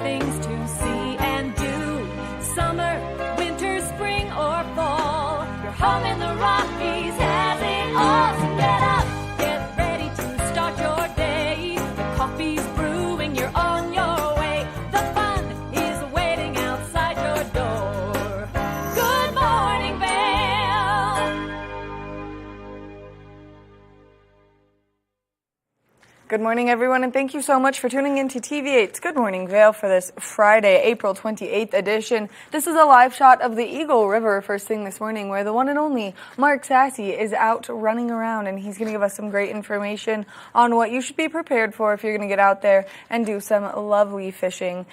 things to see and do. Summer, winter, spring, or fall. Your home in the Rockies has it all. So get up, get ready to start your day. The coffee's brewing, you're on your way. The fun is waiting outside your door. Good morning, Vail. Good morning, everyone, and thank you so much for tuning in to TV8's Good Morning Vail for this Friday, April 28th edition. This is a live shot of the Eagle River first thing this morning, where the one and only Mark Sassi is out running around, and he's going to give us some great information on what you should be prepared for if you're going to get out there and do some lovely fishing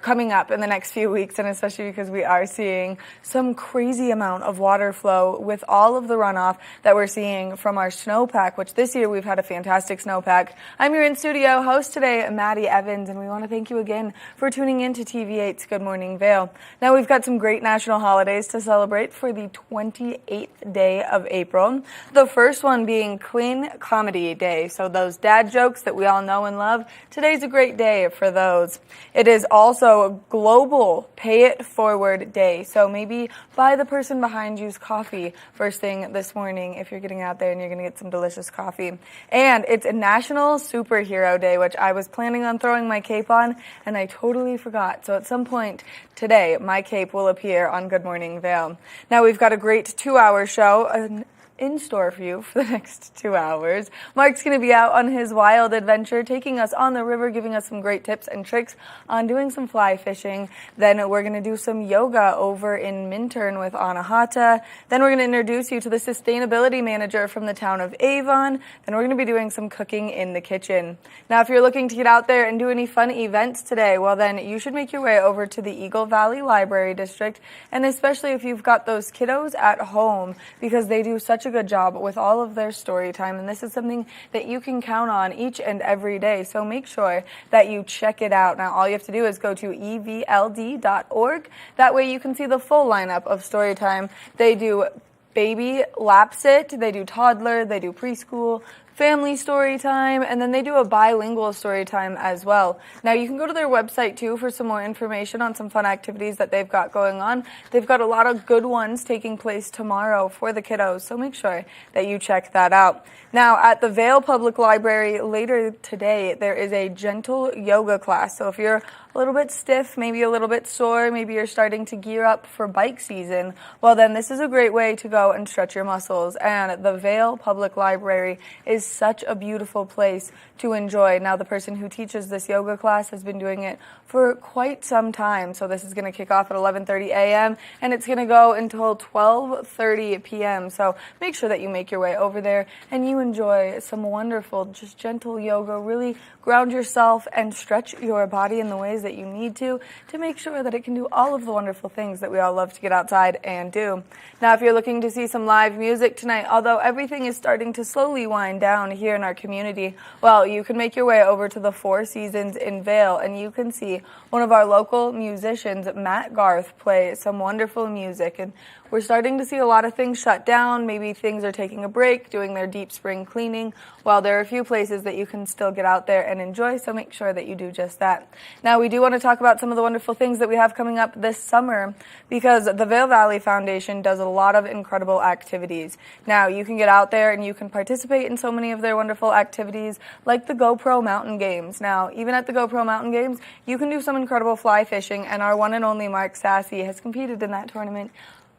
coming up in the next few weeks, and especially because we are seeing some crazy amount of water flow with all of the runoff that we're seeing from our snowpack, which this year we've had a fantastic snowpack. I'm your in-studio host today, Maddie Evans, and we want to thank you again for tuning in to TV8's Good Morning Vail. Now, we've got some great national holidays to celebrate for the 28th day of April. The first one being Clean Comedy Day, so those dad jokes that we all know and love. Today's a great day for those. It is also Global Pay It Forward Day. So maybe buy the person behind you's coffee first thing this morning if you're getting out there and you're going to get some delicious coffee. And it's a National Superhero Day, which I was planning on throwing my cape on and I totally forgot. So at some point today, my cape will appear on Good Morning Vail. Now we've got a great 2-hour show in store for you for the next 2 hours. Mark's going to be out on his wild adventure, taking us on the river, giving us some great tips and tricks on doing some fly fishing. Then we're going to do some yoga over in Minturn with Anahata. Then we're going to introduce you to the sustainability manager from the town of Avon. Then we're going to be doing some cooking in the kitchen. Now, if you're looking to get out there and do any fun events today, well, then you should make your way over to the Eagle Valley Library District, and especially if you've got those kiddos at home, because they do such a good job with all of their story time, and this is something that you can count on each and every day, so make sure that you check it out. Now all you have to do is go to evld.org. That way you can see the full lineup of story time. They do baby lap sit, they do toddler, they do preschool, family story time, and then they do a bilingual story time as well. Now you can go to their website too for some more information on some fun activities that they've got going on. They've got a lot of good ones taking place tomorrow for the kiddos, so make sure that you check that out. Now at the Vail Public Library later today, there is a gentle yoga class. So if you're a little bit stiff, maybe a little bit sore, maybe you're starting to gear up for bike season, well then this is a great way to go and stretch your muscles. And the Vail Public Library is such a beautiful place to enjoy. Now the person who teaches this yoga class has been doing it for quite some time. So this is going to kick off at 11:30 a.m. and it's going to go until 12:30 p.m. So make sure that you make your way over there and you enjoy some wonderful, just gentle yoga. Really ground yourself and stretch your body in the ways that you need to make sure that it can do all of the wonderful things that we all love to get outside and do. Now, if you're looking to see some live music tonight, although everything is starting to slowly wind down here in our community, well, you can make your way over to the Four Seasons in Vail and you can see one of our local musicians, Matt Garth, play some wonderful music. And we're starting to see a lot of things shut down. Maybe things are taking a break, doing their deep spring cleaning. Well, there are a few places that you can still get out there and enjoy, so make sure that you do just that. Now, we do want to talk about some of the wonderful things that we have coming up this summer, because the Vail Valley Foundation does a lot of incredible activities. Now, you can get out there and you can participate in so many of their wonderful activities, like the GoPro Mountain Games. Now, even at the GoPro Mountain Games, you can do some incredible fly fishing, and our one and only Mark Sassi has competed in that tournament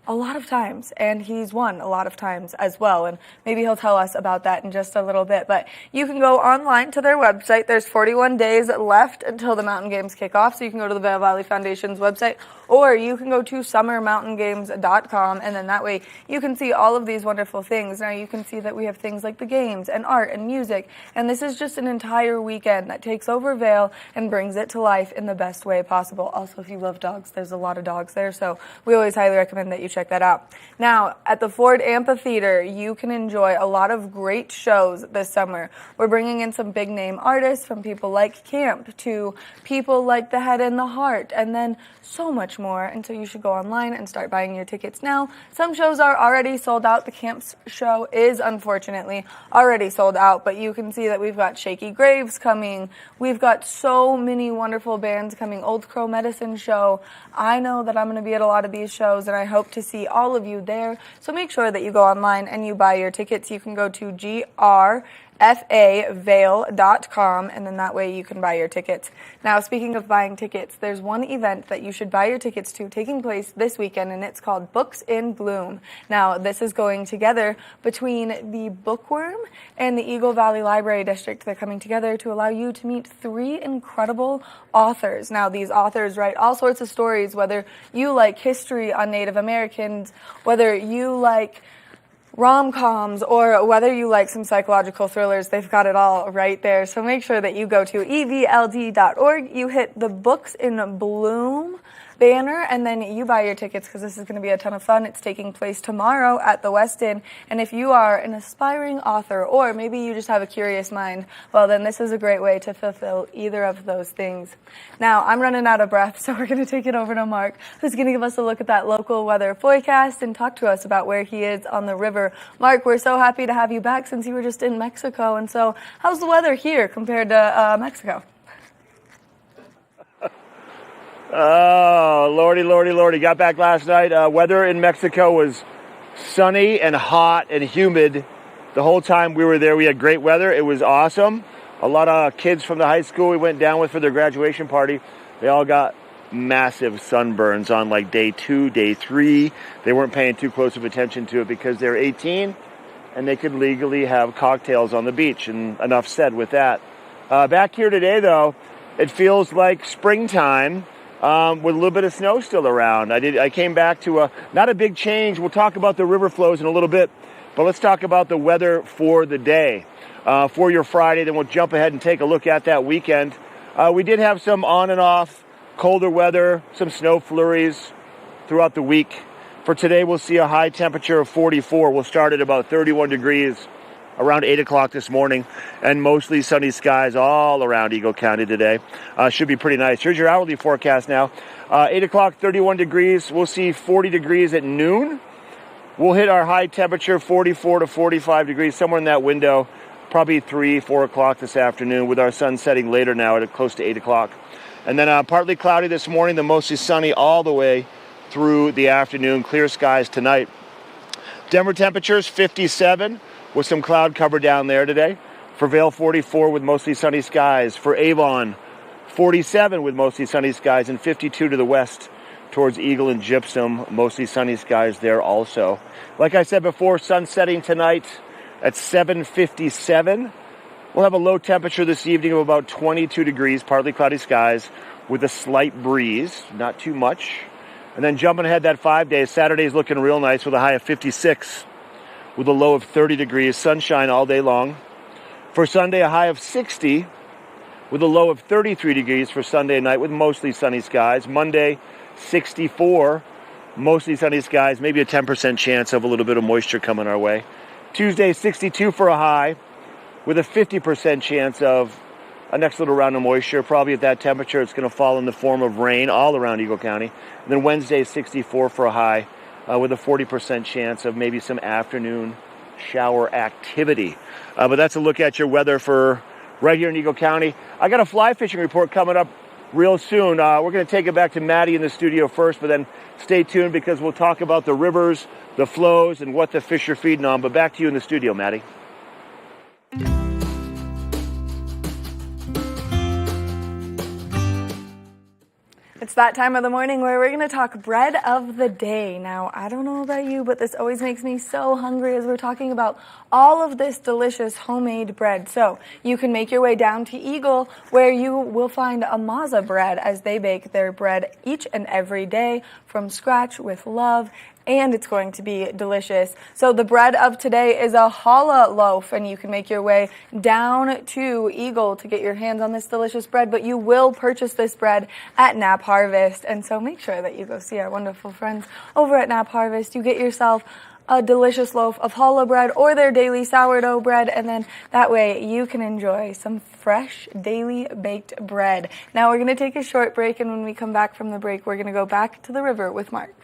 a lot of times, and he's won a lot of times as well, and maybe he'll tell us about that in just a little bit. But you can go online to their website. There's 41 days left until the mountain games kick off, so you can go to the Vail Valley Foundation's website, or you can go to summermountaingames.com, and then that way you can see all of these wonderful things. Now you can see that we have things like the games and art and music, and this is just an entire weekend that takes over Vail and brings it to life in the best way possible. Also, if you love dogs, there's a lot of dogs there, so we always highly recommend that you check that out. Now, at the Ford Amphitheater, you can enjoy a lot of great shows this summer. We're bringing in some big name artists, from people like Camp to people like The Head and the Heart, and then so much more. And so you should go online and start buying your tickets now. Some shows are already sold out. The Camp's show is unfortunately already sold out, but you can see that we've got Shaky Graves coming. We've got so many wonderful bands coming. Old Crow Medicine Show. I know that I'm going to be at a lot of these shows, and I hope to see all of you there. So make sure that you go online and you buy your tickets. You can go to grfavail.com, and then that way you can buy your tickets. Now, speaking of buying tickets, there's one event that you should buy your tickets to taking place this weekend, and it's called Books in Bloom. Now, this is going together between the Bookworm and the Eagle Valley Library District. They're coming together to allow you to meet 3 incredible authors. Now, these authors write all sorts of stories, whether you like history on Native Americans, whether you like rom-coms, or whether you like some psychological thrillers. They've got it all right there. So make sure that you go to evld.org, you hit the Books in Bloom banner, and then you buy your tickets, because this is going to be a ton of fun. It's taking place tomorrow at the West Inn, and if you are an aspiring author, or maybe you just have a curious mind, well, then this is a great way to fulfill either of those things. Now, I'm running out of breath, so we're going to take it over to Mark, who's going to give us a look at that local weather forecast and talk to us about where he is on the river. Mark, we're so happy to have you back since you were just in Mexico, and so how's the weather here compared to Mexico? Oh, lordy, lordy, lordy. Got back last night. Weather in Mexico was sunny and hot and humid the whole time we were there. We had great weather. It was awesome. A lot of kids from the high school we went down with for their graduation party, they all got massive sunburns on like day 2, day 3. They weren't paying too close of attention to it because they're 18 and they could legally have cocktails on the beach, and enough said with that. Back here today, though, it feels like springtime. With a little bit of snow still around. I came back to not a big change. We'll talk about the river flows in a little bit, but let's talk about the weather for the day. For your Friday, then we'll jump ahead and take a look at that weekend. We did have some on and off colder weather, some snow flurries throughout the week. For today, we'll see a high temperature of 44. We'll start at about 31 degrees around 8 o'clock this morning, and mostly sunny skies all around Eagle County today. Should be pretty nice. Here's your hourly forecast now. 8 o'clock, 31 degrees. We'll see 40 degrees at noon. We'll hit our high temperature, 44 to 45 degrees, somewhere in that window, probably 3, 4 o'clock this afternoon, with our sun setting later now at close to 8 o'clock. And then partly cloudy this morning, then mostly sunny all the way through the afternoon. Clear skies tonight. Denver temperatures, 57. With some cloud cover down there today. For Vail, 44 with mostly sunny skies. For Avon, 47 with mostly sunny skies, and 52 to the west towards Eagle and Gypsum. Mostly sunny skies there also. Like I said before, sun setting tonight at 7:57. We'll have a low temperature this evening of about 22 degrees, partly cloudy skies with a slight breeze, not too much. And then jumping ahead that 5 days, Saturday's looking real nice with a high of 56. With a low of 30 degrees, sunshine all day long. For Sunday, a high of 60 with a low of 33 degrees for Sunday night with mostly sunny skies. Monday, 64, mostly sunny skies, maybe a 10% chance of a little bit of moisture coming our way. Tuesday, 62 for a high with a 50% chance of a next little round of moisture. Probably at that temperature, it's going to fall in the form of rain all around Eagle County. And then Wednesday, 64 for a high. With a 40% chance of maybe some afternoon shower activity. But that's a look at your weather for right here in Eagle County. I got a fly fishing report coming up real soon. We're going to take it back to Maddie in the studio first, but then stay tuned because we'll talk about the rivers, the flows, and what the fish are feeding on. But back to you in the studio, Maddie. It's that time of the morning where we're going to talk bread of the day. Now, I don't know about you, but this always makes me so hungry as we're talking about all of this delicious homemade bread. So you can make your way down to Eagle, where you will find Amaza Bread as they bake their bread each and every day from scratch with love. And it's going to be delicious. So the bread of today is a challah loaf, and you can make your way down to Eagle to get your hands on this delicious bread, but you will purchase this bread at Knapp Hardware. Harvest. And so make sure that you go see our wonderful friends over at Knapp Harvest. You get yourself a delicious loaf of challah bread or their daily sourdough bread, and then that way you can enjoy some fresh daily baked bread. Now we're going to take a short break, and when we come back from the break, we're going to go back to the river with Mark.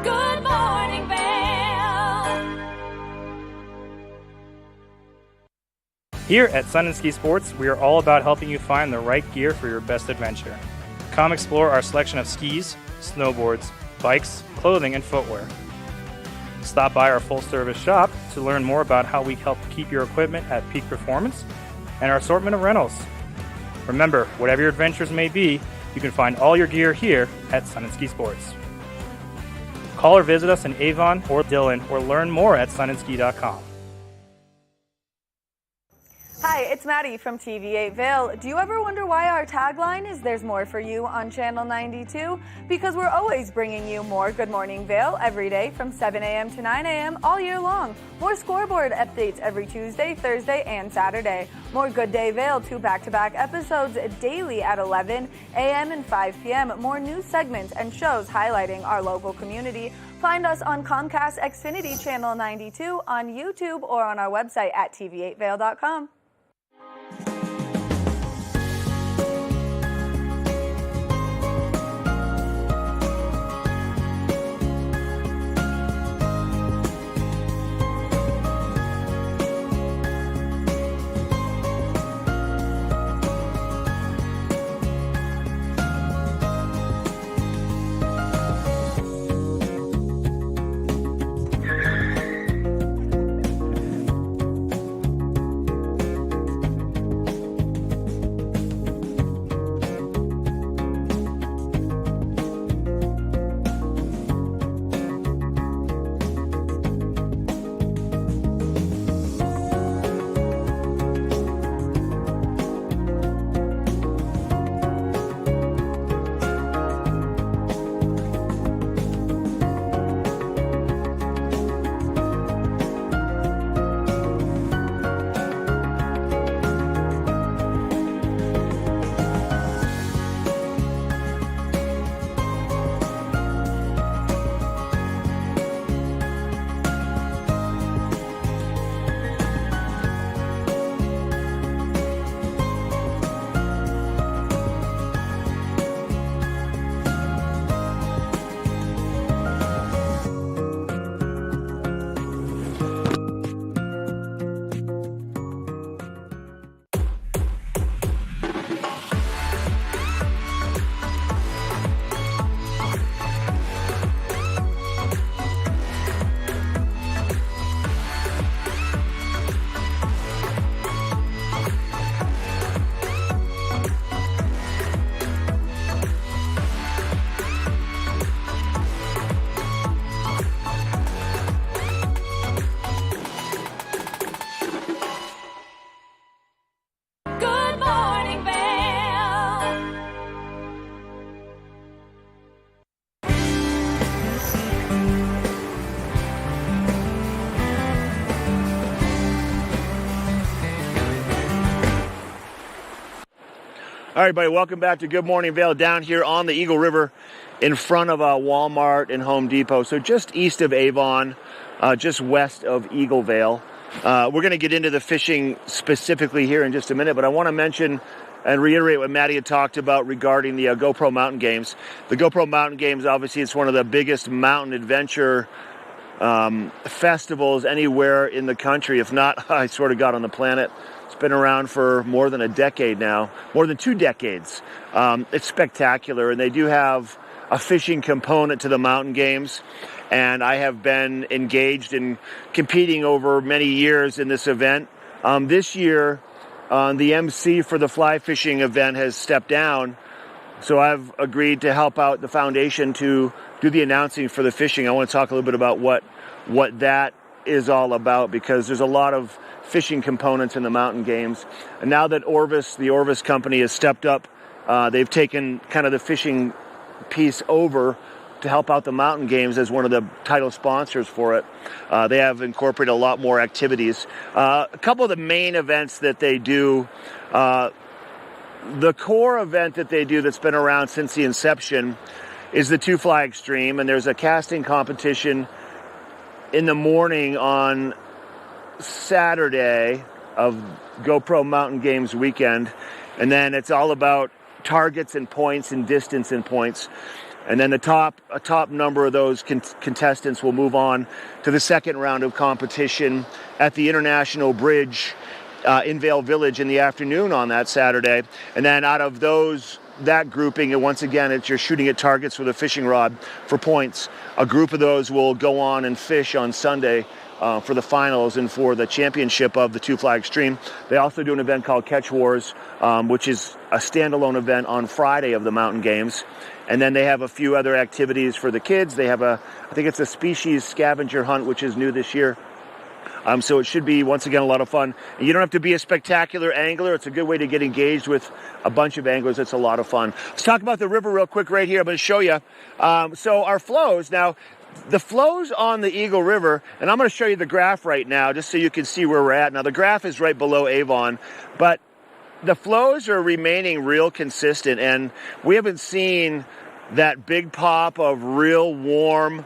Good morning, Vail. Here at Sun & Ski Sports, we are all about helping you find the right gear for your best adventure. Come explore our selection of skis, snowboards, bikes, clothing, and footwear. Stop by our full-service shop to learn more about how we help keep your equipment at peak performance and our assortment of rentals. Remember, whatever your adventures may be, you can find all your gear here at Sun & Ski Sports. Call or visit us in Avon or Dillon or learn more at sunandski.com. Hi, it's Maddie from TV8 Vail. Do you ever wonder why our tagline is "There's more for you" on Channel 92? Because we're always bringing you more Good Morning Vail every day from 7 a.m. to 9 a.m. all year long. More scoreboard updates every Tuesday, Thursday, and Saturday. More Good Day Vail, 2 back-to-back episodes daily at 11 a.m. and 5 p.m. More news segments and shows highlighting our local community. Find us on Comcast Xfinity Channel 92, on YouTube, or on our website at tv8vail.com. Good morning, Vail. All right, everybody, welcome back to Good Morning Vail down here on the Eagle River in front of Walmart and Home Depot. So just east of Avon, just west of Eagle Vale. We're going to get into the fishing specifically here in just a minute, but I want to mention and reiterate what Maddie had talked about regarding the GoPro Mountain Games. The GoPro Mountain Games, obviously, it's one of the biggest mountain adventure festivals anywhere in the country, if not, I swear to God, on the planet. It's been around for more than a decade now, more than 2 decades. It's spectacular, and they do have a fishing component to the mountain games. And I have been engaged in competing over many years in this event. This year, the MC for the fly fishing event has stepped down, so I've agreed to help out the foundation to do the announcing for the fishing. I want to talk a little bit about what that is all about, because there's a lot of fishing components in the mountain games. And now that the Orvis company has stepped up, they've taken kind of the fishing piece over. to help out the mountain games as one of the title sponsors for it. They have incorporated a lot more activities. A couple of the main events that they do, the core event that they do that's been around since the inception is the Two Fly Extreme, and there's a casting competition in the morning on Saturday of GoPro Mountain Games weekend, and then it's all about targets and points and distance and points. And then a top number of those contestants will move on to the second round of competition at the International Bridge in Vail Village in the afternoon on that Saturday. And then out of that grouping, and once again, you're shooting at targets with a fishing rod for points. A group of those will go on and fish on Sunday for the finals and for the championship of the Two Fly Extreme. They also do an event called Catch Wars, which is a standalone event on Friday of the mountain games. And then they have a few other activities for the kids. They have I think it's a species scavenger hunt, which is new this year. So it should be, once again, a lot of fun. And you don't have to be a spectacular angler. It's a good way to get engaged with a bunch of anglers. It's a lot of fun. Let's talk about the river real quick right here. I'm going to show you. So our flows, now, the flows on the Eagle River, and I'm going to show you the graph right now just so you can see where we're at. Now, the graph is right below Avon, but the flows are remaining real consistent, and we haven't seen that big pop of real warm,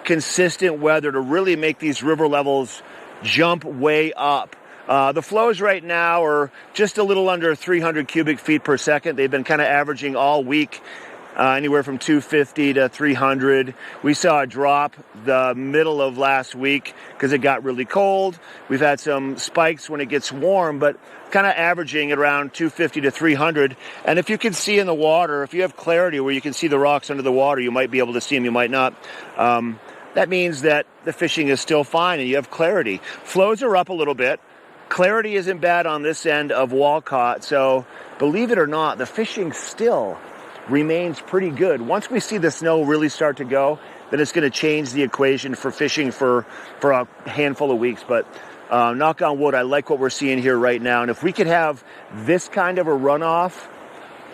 consistent weather to really make these river levels jump way up. The flows right now are just a little under 300 cubic feet per second. They've been kind of averaging all week anywhere from 250 to 300. We saw a drop the middle of last week because it got really cold. We've had some spikes when it gets warm, but kind of averaging at around 250 to 300. And if you can see in the water, if you have clarity where you can see the rocks under the water, you might be able to see them, you might not. That means that the fishing is still fine and you have clarity. Flows are up a little bit. Clarity isn't bad on this end of Walcott. So believe it or not, the fishing still remains pretty good. Once we see the snow really start to go, then it's going to change the equation for fishing for a handful of weeks. But knock on wood, I like what we're seeing here right now. And if we could have this kind of a runoff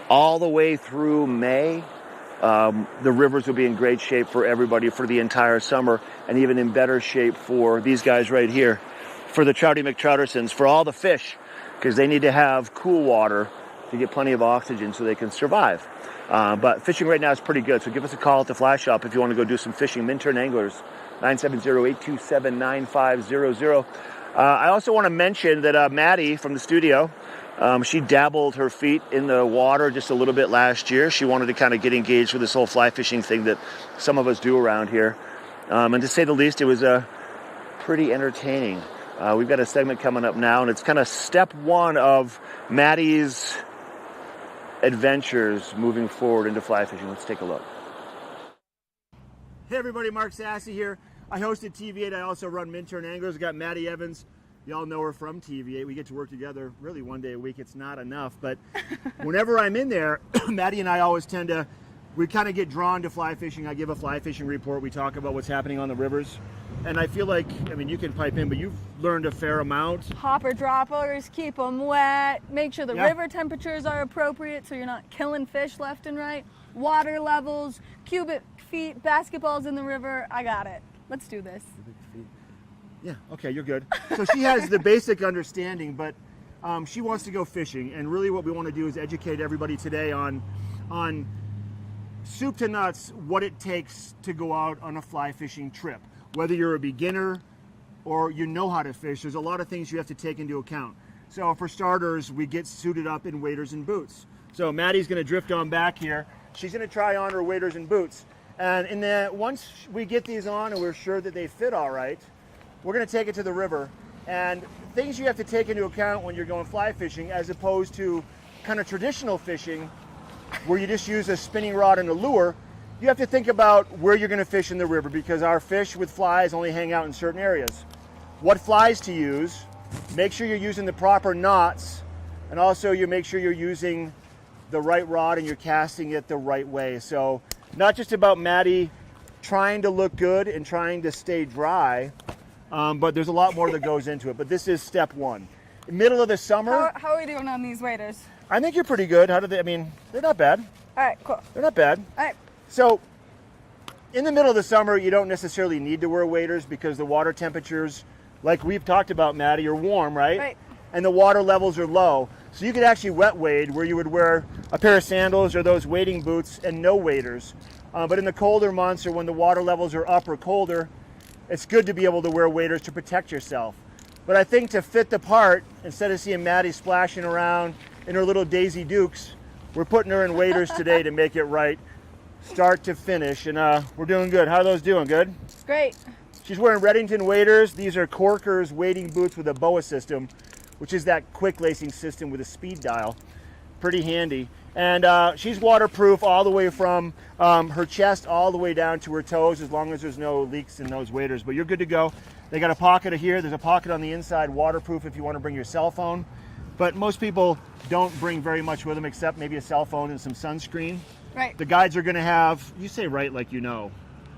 all the way through May, the rivers will be in great shape for everybody for the entire summer, and even in better shape for these guys right here, for the Trouty McTroutersons, for all the fish, because they need to have cool water to get plenty of oxygen so they can survive. But fishing right now is pretty good, so give us a call at the Fly Shop if you want to go do some fishing. Minturn Anglers, 970-827-9500. I also want to mention that Maddie from the studio, she dabbled her feet in the water just a little bit last year. She wanted to kind of get engaged with this whole fly fishing thing that some of us do around here. And to say the least, it was pretty entertaining. We've got a segment coming up now, and it's kind of step one of Maddie's adventures moving forward into fly fishing. Let's take a look. Hey everybody, Mark Sassi here. I hosted TV8. I also run Minturn Anglers. I've got Maddie Evans. Y'all know her from TV8. We get to work together really one day a week. It's not enough, but whenever I'm in there, Maddie and I always we kind of get drawn to fly fishing. I give a fly fishing report. We talk about what's happening on the rivers. And I feel like, I mean, you can pipe in, but you've learned a fair amount. Hopper droppers, keep them wet, make sure the river temperatures are appropriate so you're not killing fish left and right. Water levels, cubic feet, basketballs in the river. I got it. Let's do this. Yeah, okay, you're good. So she has the basic understanding, but she wants to go fishing. And really what we want to do is educate everybody today on soup to nuts what it takes to go out on a fly fishing trip. Whether you're a beginner or you know how to fish, there's a lot of things you have to take into account. So for starters, we get suited up in waders and boots. So Maddie's going to drift on back here. She's going to try on her waders and boots. And once we get these on and we're sure that they fit all right, we're going to take it to the river. And things you have to take into account when you're going fly fishing, as opposed to kind of traditional fishing where you just use a spinning rod and a lure, you have to think about where you're going to fish in the river, because our fish with flies only hang out in certain areas. What flies to use, make sure you're using the proper knots, and also you make sure you're using the right rod and you're casting it the right way. So not just about Maddie trying to look good and trying to stay dry, but there's a lot more that goes into it. But this is step one. Middle of the summer. How are we doing on these waders? I think you're pretty good. How do they, I mean, they're not bad. All right, cool. They're not bad. All right. So In the middle of the summer, you don't necessarily need to wear waders because the water temperatures, like we've talked about, Maddie, are warm, right? Right. And the water levels are low. So you could actually wet wade where you would wear a pair of sandals or those wading boots and no waders. But in the colder months or when the water levels are up or colder, it's good to be able to wear waders to protect yourself. But I think to fit the part, instead of seeing Maddie splashing around in her little Daisy Dukes, we're putting her in waders today to make it right, start to finish. And we're doing good. How are those doing? Good? It's great. She's wearing Reddington waders. These are Corker's wading boots with a BOA system, which is that quick lacing system with a speed dial. Pretty handy. And she's waterproof all the way from her chest all the way down to her toes, as long as there's no leaks in those waders. But you're good to go. They got a pocket here. There's a pocket on the inside, waterproof if you want to bring your cell phone. But most people don't bring very much with them except maybe a cell phone and some sunscreen. Right. The guides are going to have, you say right like you know.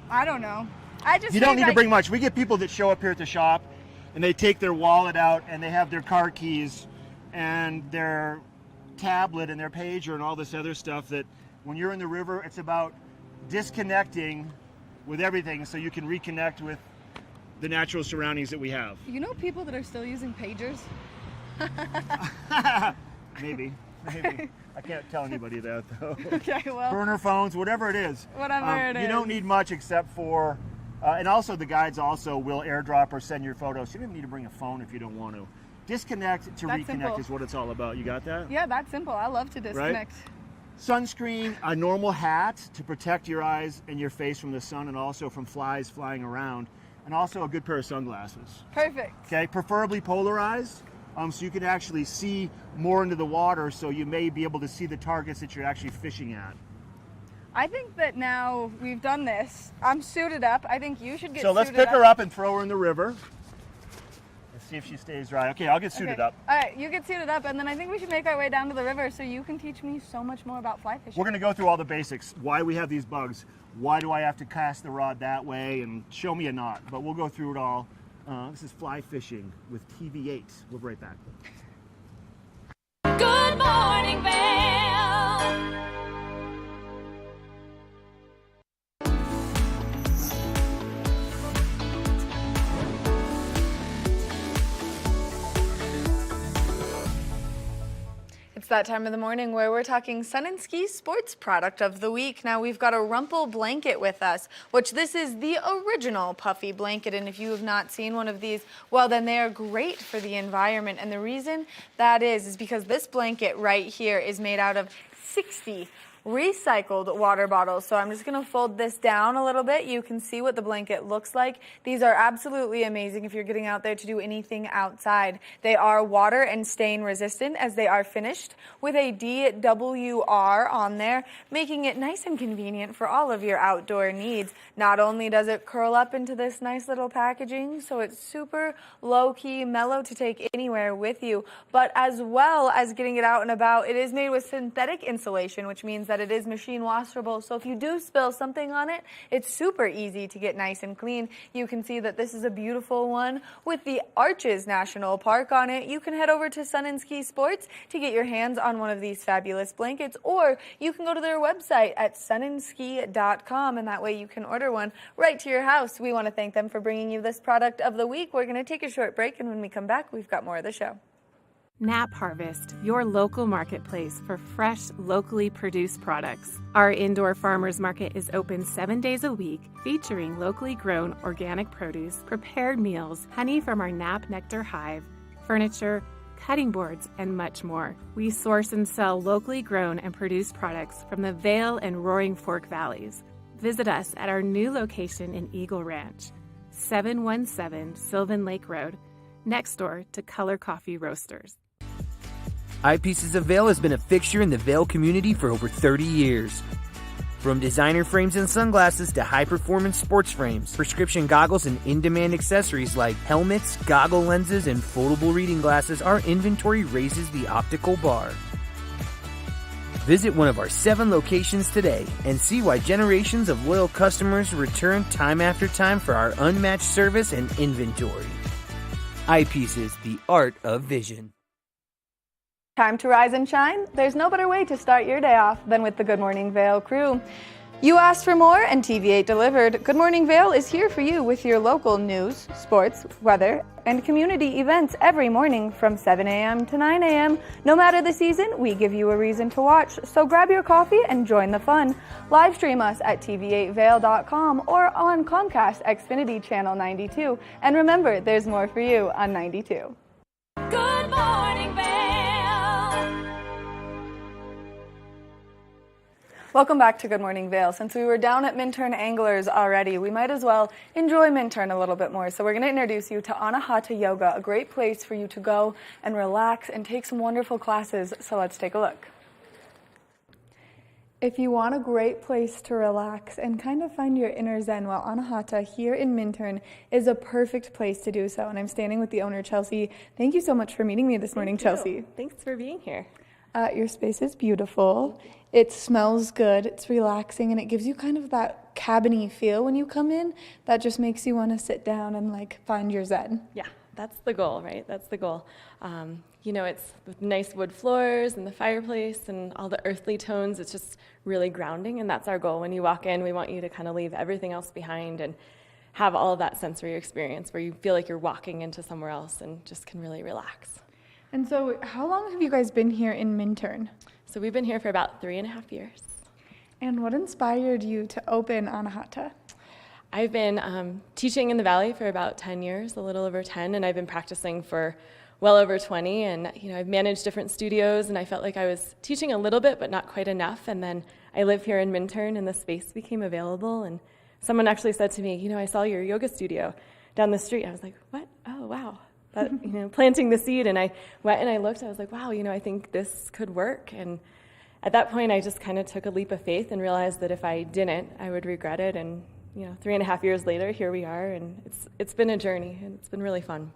I don't know. I just You don't think, need to like, bring much. We get people that show up here at the shop and they take their wallet out and they have their car keys and their tablet and their pager and all this other stuff that when you're in the river, it's about disconnecting with everything so you can reconnect with the natural surroundings that we have. You know people that are still using pagers? Maybe. I can't tell anybody that though. Okay, well, Burner phones, whatever it is. whatever it is. You don't need much except for, and also the guides also will airdrop or send your photos. You don't even need to bring a phone if you don't want to. Disconnect to That's reconnect simple. is what it's all about. You got that? Yeah, that's simple. I love to disconnect. Sunscreen, a normal hat to protect your eyes and your face from the sun and also from flies flying around, and also a good pair of sunglasses. Perfect. Okay, preferably polarized, so you can actually see more into the water, so you may be able to see the targets that you're actually fishing at. I think that now we've done this, I'm suited up. I think you should get So let's suited pick her up and throw her in the river. Let's see if she stays dry. Okay, I'll get suited up. All right, you get suited up, and then I think we should make our way down to the river so you can teach me so much more about fly fishing. We're gonna go through all the basics. Why we have these bugs. Why do I have to cast the rod that way? And show me a knot. But we'll go through it all. This is Fly Fishing with TV8. We'll be right back. Good morning, Vail. It's that time of the morning where we're talking Sun and Ski Sports Product of the Week. Now we've got a Rumple blanket with us, which this is the original puffy blanket. And if you have not seen one of these, well, then they are great for the environment. And the reason that is because this blanket right here is made out of 60 recycled water bottles. So I'm just going to fold this down a little bit. You can see what the blanket looks like. These are absolutely amazing if you're getting out there to do anything outside. They are water and stain resistant as they are finished with a DWR on there, making it nice and convenient for all of your outdoor needs. Not only does it curl up into this nice little packaging, so it's super low-key, mellow to take anywhere with you, but as well as getting it out and about, it is made with synthetic insulation, which means that it is machine washable. So if you do spill something on it, it's super easy to get nice and clean. You can see that this is a beautiful one with the Arches National Park on it. You can head over to Sun and Ski Sports to get your hands on one of these fabulous blankets, or you can go to their website at sunandski.com, and that way you can order one right to your house. We want to thank them for bringing you this product of the week. We're going to take a short break, and when we come back, we've got more of the show. Nap Harvest, your local marketplace for fresh, locally produced products. Our indoor farmers market is open 7 days a week, featuring locally grown organic produce, prepared meals, honey from our Nap Nectar hive, furniture, cutting boards, and much more. We source and sell locally grown and produced products from the Vail and Roaring Fork Valleys. Visit us at our new location in Eagle Ranch, 717 Sylvan Lake Road, next door to Color Coffee Roasters. Eyepieces of Vail has been a fixture in the Vail community for over 30 years. From designer frames and sunglasses to high-performance sports frames, prescription goggles, and in-demand accessories like helmets, goggle lenses, and foldable reading glasses, our inventory raises the optical bar. Visit one of our 7 locations today and see why generations of loyal customers return time after time for our unmatched service and inventory. Eyepieces, the art of vision. Time to rise and shine? There's no better way to start your day off than with the Good Morning Vail crew. You asked for more, and TV8 delivered. Good Morning Vail is here for you with your local news, sports, weather, and community events every morning from 7 a.m. to 9 a.m. No matter the season, we give you a reason to watch, so grab your coffee and join the fun. Live stream us at tv8vail.com or on Comcast Xfinity Channel 92. And remember, there's more for you on 92. Good morning, Vail. Welcome back to Good Morning Vail. Since we were down at Minturn Anglers already, we might as well enjoy Minturn a little bit more. So we're going to introduce you to Anahata Yoga, a great place for you to go and relax and take some wonderful classes. So let's take a look. If you want a great place to relax and kind of find your inner zen, well, Anahata here in Minturn is a perfect place to do so. And I'm standing with the owner, Chelsea. Thank you so much for meeting me this morning, Chelsea. Thanks for being here. Your space is beautiful. It smells good, it's relaxing, and it gives you kind of that cabin-y feel when you come in that just makes you want to sit down and like find your zen. Yeah, that's the goal, right? That's the goal. It's with nice wood floors and the fireplace and all the earthly tones. It's just really grounding, and that's our goal. When you walk in, we want you to kind of leave everything else behind and have all of that sensory experience where you feel like you're walking into somewhere else and just can really relax. And so how long have you guys been here in Minturn? So we've been here for about 3.5 years. And what inspired you to open Anahata? I've been teaching in the Valley for about 10 years, a little over 10, and I've been practicing for well over 20. And I've managed different studios, and I felt like I was teaching a little bit, but not quite enough. And then I live here in Minturn, and the space became available. And someone actually said to me, I saw your yoga studio down the street. I was like, what? Oh, wow. Planting the seed, and I went and I looked. I was like, wow, I think this could work. And at that point, I just kind of took a leap of faith and realized that if I didn't, I would regret it. And 3.5 years later, here we are, and it's been a journey, and it's been really fun.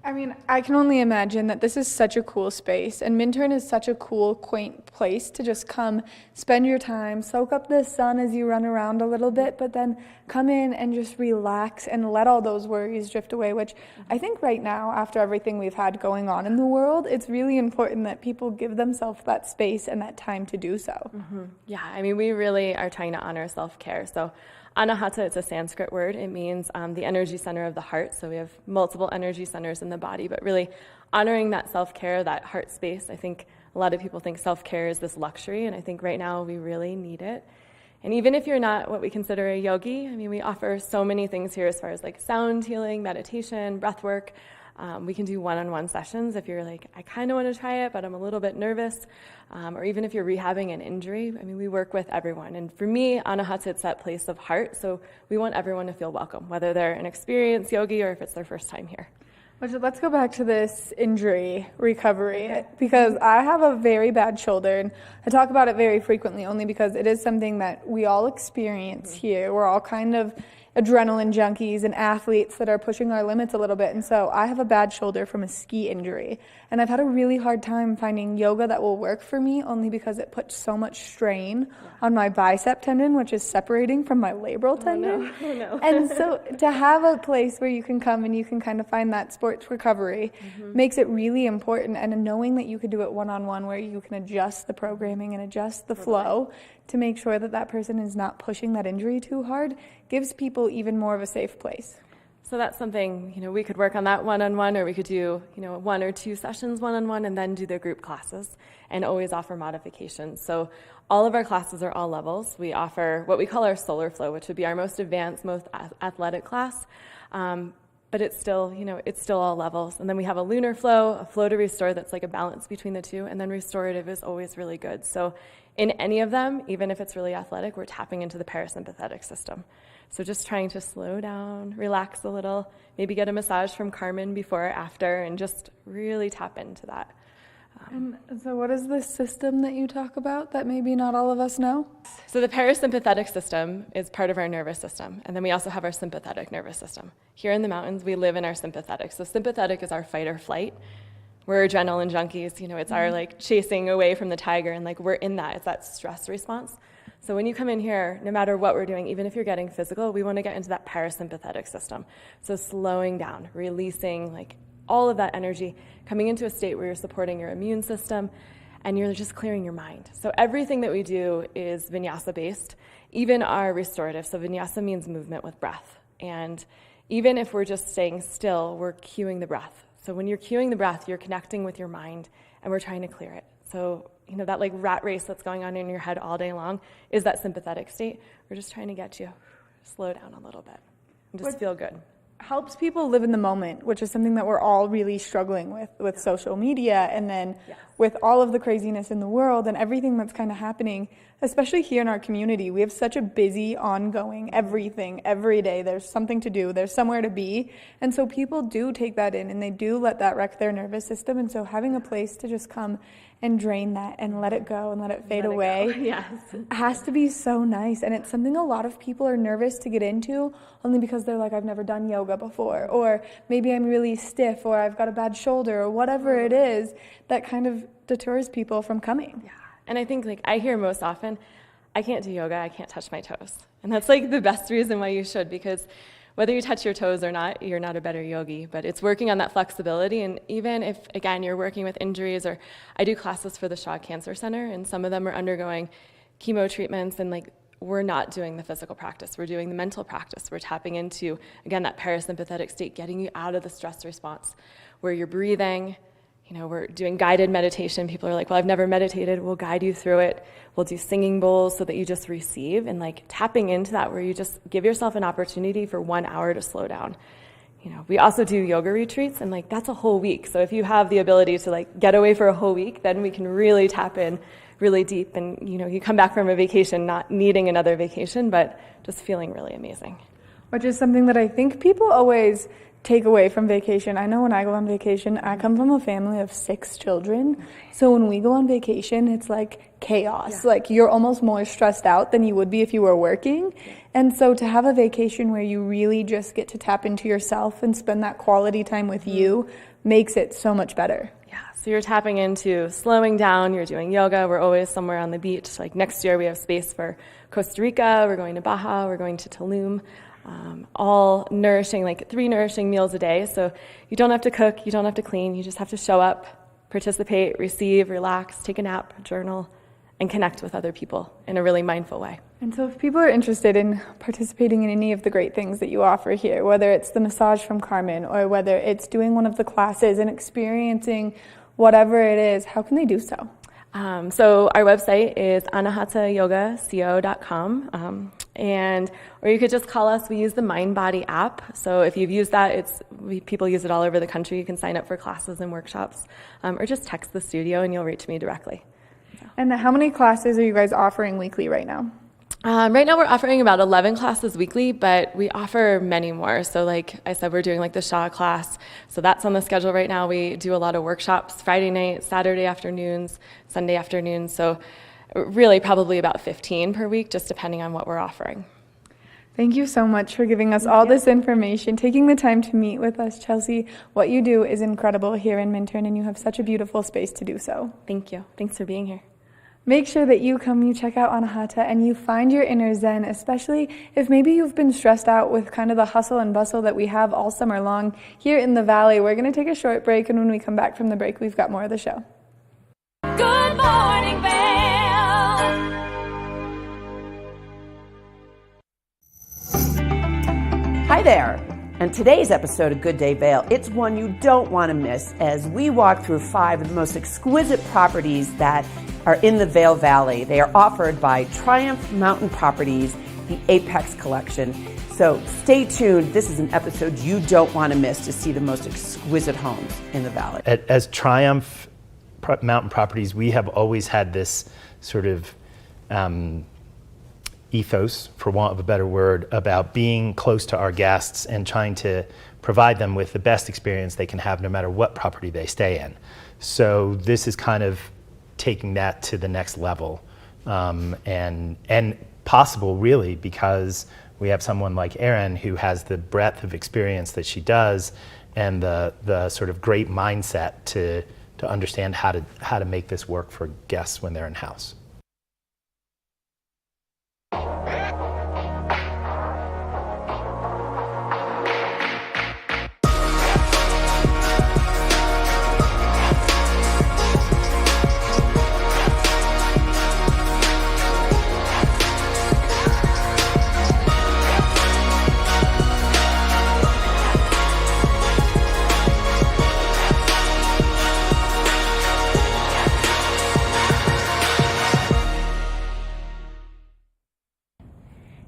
I mean, I can only imagine that this is such a cool space, and Minturn is such a cool, quaint place to just come, spend your time, soak up the sun as you run around a little bit, but then come in and just relax and let all those worries drift away, which I think right now, after everything we've had going on in the world, it's really important that people give themselves that space and that time to do so. Mm-hmm. Yeah, we really are trying to honor self-care. So Anahata, it's a Sanskrit word. It means the energy center of the heart. So we have multiple energy centers in the body, but really honoring that self-care, that heart space. I think a lot of people think self-care is this luxury, and I think right now we really need it. And even if you're not what we consider a yogi, we offer so many things here as far as like sound healing, meditation, breath work. We can do one-on-one sessions if you're like, I kind of want to try it, but I'm a little bit nervous. Or even if you're rehabbing an injury, we work with everyone. And for me, Anahata, it's that place of heart. So we want everyone to feel welcome, whether they're an experienced yogi or if it's their first time here. Let's go back to this injury recovery, because I have a very bad shoulder, and I talk about it very frequently only because it is something that we all experience here. We're all kind of adrenaline junkies and athletes that are pushing our limits a little bit. And so I have a bad shoulder from a ski injury, and I've had a really hard time finding yoga that will work for me only because it puts so much strain on my bicep tendon, which is separating from my labral tendon. No. And so to have a place where you can come and you can kind of find that sports recovery makes it really important. And knowing that you could do it one-on-one where you can adjust the programming and adjust the flow to make sure that that person is not pushing that injury too hard gives people even more of a safe place. So that's something, we could work on that one-on-one, or we could do, 1 or 2 sessions one-on-one and then do the group classes and always offer modifications. So all of our classes are all levels. We offer what we call our solar flow, which would be our most advanced, most athletic class. But it's still, it's still all levels. And then we have a lunar flow, a flow to restore that's like a balance between the two, and then restorative is always really good. So in any of them, even if it's really athletic, we're tapping into the parasympathetic system. So just trying to slow down, relax a little, maybe get a massage from Carmen before or after, and just really tap into that. And so what is this system that you talk about that maybe not all of us know? So the parasympathetic system is part of our nervous system, and then we also have our sympathetic nervous system. Here in the mountains, we live in our sympathetic. So sympathetic is our fight or flight. We're adrenaline junkies, it's our like chasing away from the tiger, and like we're in that, it's that stress response. So when you come in here, no matter what we're doing, even if you're getting physical, we want to get into that parasympathetic system. So slowing down, releasing like all of that energy, coming into a state where you're supporting your immune system, and you're just clearing your mind. So everything that we do is vinyasa based, even our restorative. So vinyasa means movement with breath. And even if we're just staying still, we're cueing the breath. So when you're cueing the breath, you're connecting with your mind, and we're trying to clear it. So, that like rat race that's going on in your head all day long is that sympathetic state. We're just trying to get you slow down a little bit and just feel good. Helps people live in the moment, which is something that we're all really struggling with social media, and then with all of the craziness in the world and everything that's kind of happening, especially here in our community. We have such a busy, ongoing everything every day. There's something to do, there's somewhere to be, and so people do take that in and they do let that wreck their nervous system. And so having a place to just come and drain that and let it go and let it fade away has to be so nice. And it's something a lot of people are nervous to get into, only because they're like, I've never done yoga before, or maybe I'm really stiff, or I've got a bad shoulder, or whatever it is that kind of deters people from coming. Yeah. And I think, like, I hear most often, I can't do yoga, I can't touch my toes. And that's like the best reason why you should, because whether you touch your toes or not, you're not a better yogi, but it's working on that flexibility. And even if, again, you're working with injuries, or I do classes for the Shaw Cancer Center, and some of them are undergoing chemo treatments, and like, we're not doing the physical practice, we're doing the mental practice. We're tapping into, again, that parasympathetic state, getting you out of the stress response, where you're breathing. We're doing guided meditation. People are like, well, I've never meditated. We'll guide you through it. We'll do singing bowls so that you just receive, and like tapping into that, where you just give yourself an opportunity for 1 hour to slow down. We also do yoga retreats, and like that's a whole week. So if you have the ability to like get away for a whole week, then we can really tap in really deep, and you come back from a vacation not needing another vacation, but just feeling really amazing. Which is something that I think people always take away from vacation. I know when I go on vacation, I come from a family of 6 children. So when we go on vacation, it's like chaos. Yeah. Like you're almost more stressed out than you would be if you were working. Yeah. And so to have a vacation where you really just get to tap into yourself and spend that quality time with you makes it so much better. Yeah, so you're tapping into slowing down, you're doing yoga, we're always somewhere on the beach. Like next year we have space for Costa Rica, we're going to Baja, we're going to Tulum. All nourishing, like 3 nourishing meals a day. So you don't have to cook, you don't have to clean, you just have to show up, participate, receive, relax, take a nap, journal, and connect with other people in a really mindful way. And so if people are interested in participating in any of the great things that you offer here, whether it's the massage from Carmen, or whether it's doing one of the classes and experiencing whatever it is, how can they do so? So our website is anahatayogaco.com, or you could just call us. We use the MindBody app. So if you've used that, people use it all over the country. You can sign up for classes and workshops, or just text the studio and you'll reach me directly. So. And how many classes are you guys offering weekly right now? Right now we're offering about 11 classes weekly, but we offer many more. So like I said, we're doing like the Shaw class. So that's on the schedule right now. We do a lot of workshops Friday night, Saturday afternoons, Sunday afternoons. So really probably about 15 per week, just depending on what we're offering. Thank you so much for giving us all this information, taking the time to meet with us, Chelsea. What you do is incredible here in Minturn, and you have such a beautiful space to do so. Thank you. Thanks for being here. Make sure that you check out Anahata, and you find your inner zen, especially if maybe you've been stressed out with kind of the hustle and bustle that we have all summer long here in the Valley. We're going to take a short break, and when we come back from the break, we've got more of the show. Good Morning Vail. Hi there. And today's episode of Good Day Vail, it's one you don't want to miss as we walk through 5 of the most exquisite properties that are in the Vail Valley. They are offered by Triumph Mountain Properties, the Apex Collection. So stay tuned. This is an episode you don't want to miss to see the most exquisite homes in the Valley. As Triumph Mountain Properties, we have always had this sort of ethos, for want of a better word, about being close to our guests and trying to provide them with the best experience they can have no matter what property they stay in. So this is kind of taking that to the next level, and possible really because we have someone like Erin who has the breadth of experience that she does and the sort of great mindset to understand how to make this work for guests when they're in house.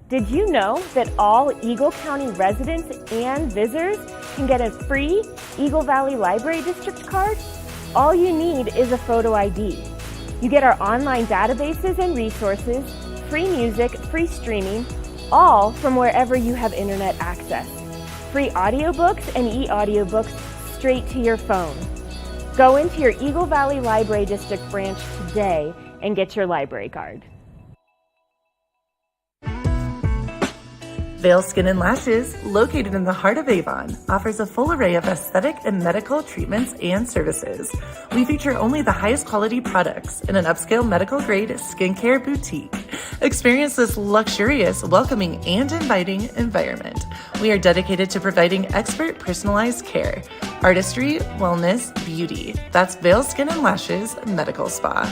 Did you know that all Eagle County residents and visitors can get a free Eagle Valley Library District card? All you need is a photo ID. You get our online databases and resources, free music, free streaming, all from wherever you have internet access. Free audiobooks and e-audiobooks straight to your phone. Go into your Eagle Valley Library District branch today and get your library card. Vail Skin and Lashes, located in the heart of Avon, offers a full array of aesthetic and medical treatments and services. We feature only the highest quality products in an upscale medical-grade skincare boutique. Experience this luxurious, welcoming, and inviting environment. We are dedicated to providing expert personalized care, artistry, wellness, beauty. That's Vail Skin and Lashes Medical Spa.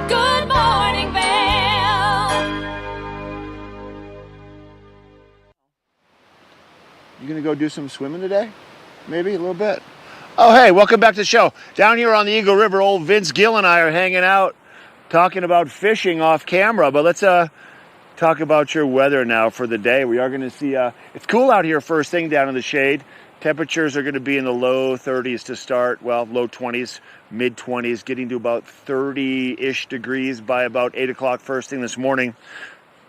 Good morning, Vail. You gonna go do some swimming today? Maybe a little bit. Oh, hey, welcome back to the show. Down here on the Eagle River, old Vince Gill and I are hanging out, talking about fishing off camera. But let's talk about your weather now for the day. We are going to see, it's cool out here first thing down in the shade. Temperatures are going to be in the low 30s to start, well, low 20s, mid 20s, getting to about 30-ish degrees by about 8 o'clock first thing this morning.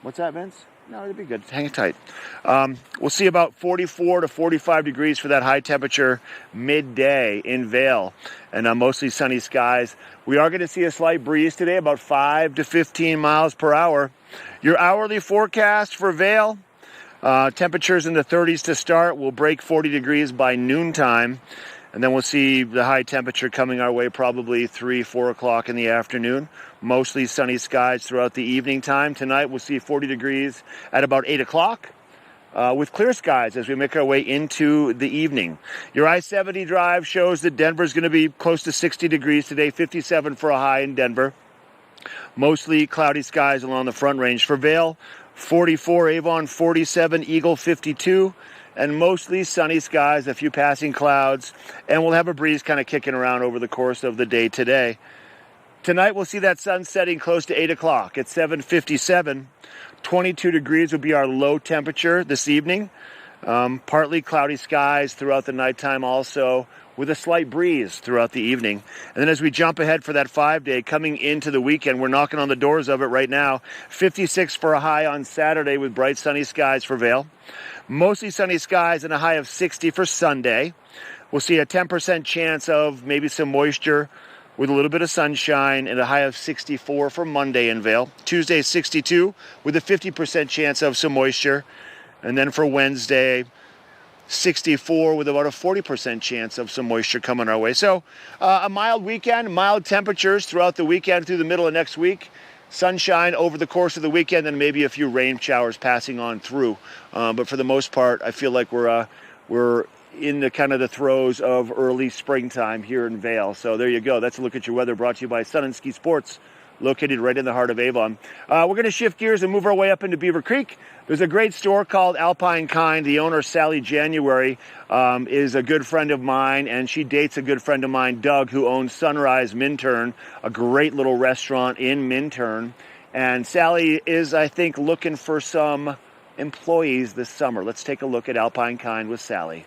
What's that, Vince? No, it'll be good. Hang tight. We'll see about 44 to 45 degrees for that high temperature midday in Vail, and mostly sunny skies. We are going to see a slight breeze today, about 5 to 15 miles per hour. Your hourly forecast for Vail, temperatures in the 30s to start. We'll break 40 degrees by noontime, and then we'll see the high temperature coming our way probably 3, 4 o'clock in the afternoon. Mostly sunny skies throughout the evening time. Tonight we'll see 40 degrees at about 8 o'clock with clear skies as we make our way into the evening. Your I-70 drive shows that Denver's going to be close to 60 degrees today, 57 for a high in Denver. Mostly cloudy skies along the Front Range. For Vail, 44, Avon 47, Eagle 52, and mostly sunny skies, a few passing clouds, and we'll have a breeze kind of kicking around over the course of the day today. Tonight we'll see that sun setting close to 8 o'clock at 7:57. 22 degrees will be our low temperature this evening. Partly cloudy skies throughout the nighttime also, with a slight breeze throughout the evening. And then as we jump ahead for that 5-day coming into the weekend, we're knocking on the doors of it right now. 56 for a high on Saturday with bright sunny skies for Vail. Mostly sunny skies and a high of 60 for Sunday. We'll see a 10% chance of maybe some moisture with a little bit of sunshine and a high of 64 for Monday in Vail. Tuesday, 62 with a 50% chance of some moisture. And then for Wednesday, 64 with about a 40% chance of some moisture coming our way. So a mild weekend, mild temperatures throughout the weekend through the middle of next week. Sunshine over the course of the weekend and maybe a few rain showers passing on through. But for the most part, I feel like we're in the kind of the throes of early springtime here in Vail. So there you go. That's a look at your weather brought to you by Sun and Ski Sports, located right in the heart of Avon. We're going to shift gears and move our way up into Beaver Creek. There's a great store called Alpine Kind. The owner, Sally January, is a good friend of mine, and she dates a good friend of mine, Doug, who owns Sunrise Minturn, a great little restaurant in Minturn. And Sally is, I think, looking for some employees this summer. Let's take a look at Alpine Kind with Sally.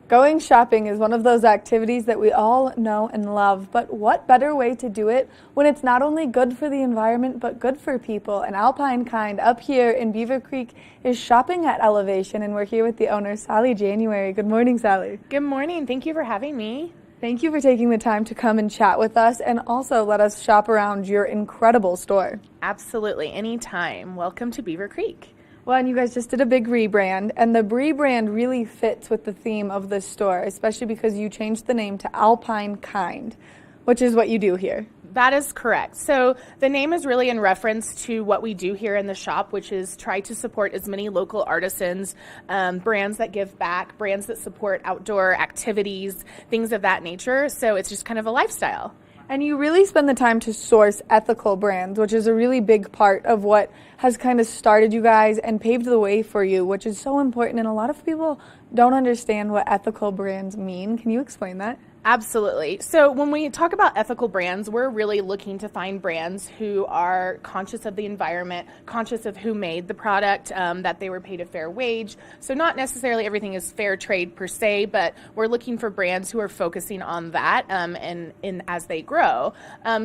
Going shopping is one of those activities that we all know and love, but what better way to do it when it's not only good for the environment but good for people? And Alpine Kind up here in Beaver Creek is shopping at elevation, and we're here with the owner, Sally January. Good morning, Sally. Good morning. Thank you for having me. Thank you for taking the time to come and chat with us and also let us shop around your incredible store. Absolutely. Anytime. Welcome to Beaver Creek. Well, and you guys just did a big rebrand, and the rebrand really fits with the theme of this store, especially because you changed the name to Alpine Kind, which is what you do here. That is correct. So the name is really in reference to what we do here in the shop, which is try to support as many local artisans, brands that give back, brands that support outdoor activities, things of that nature. So it's just kind of a lifestyle. And you really spend the time to source ethical brands, which is a really big part of what has kind of started you guys and paved the way for you, which is so important. And a lot of people don't understand what ethical brands mean. Can you explain that? Absolutely. So when we talk about ethical brands, we're really looking to find brands who are conscious of the environment, conscious of who made the product, that they were paid a fair wage. So not necessarily everything is fair trade per se, but we're looking for brands who are focusing on that and as they grow.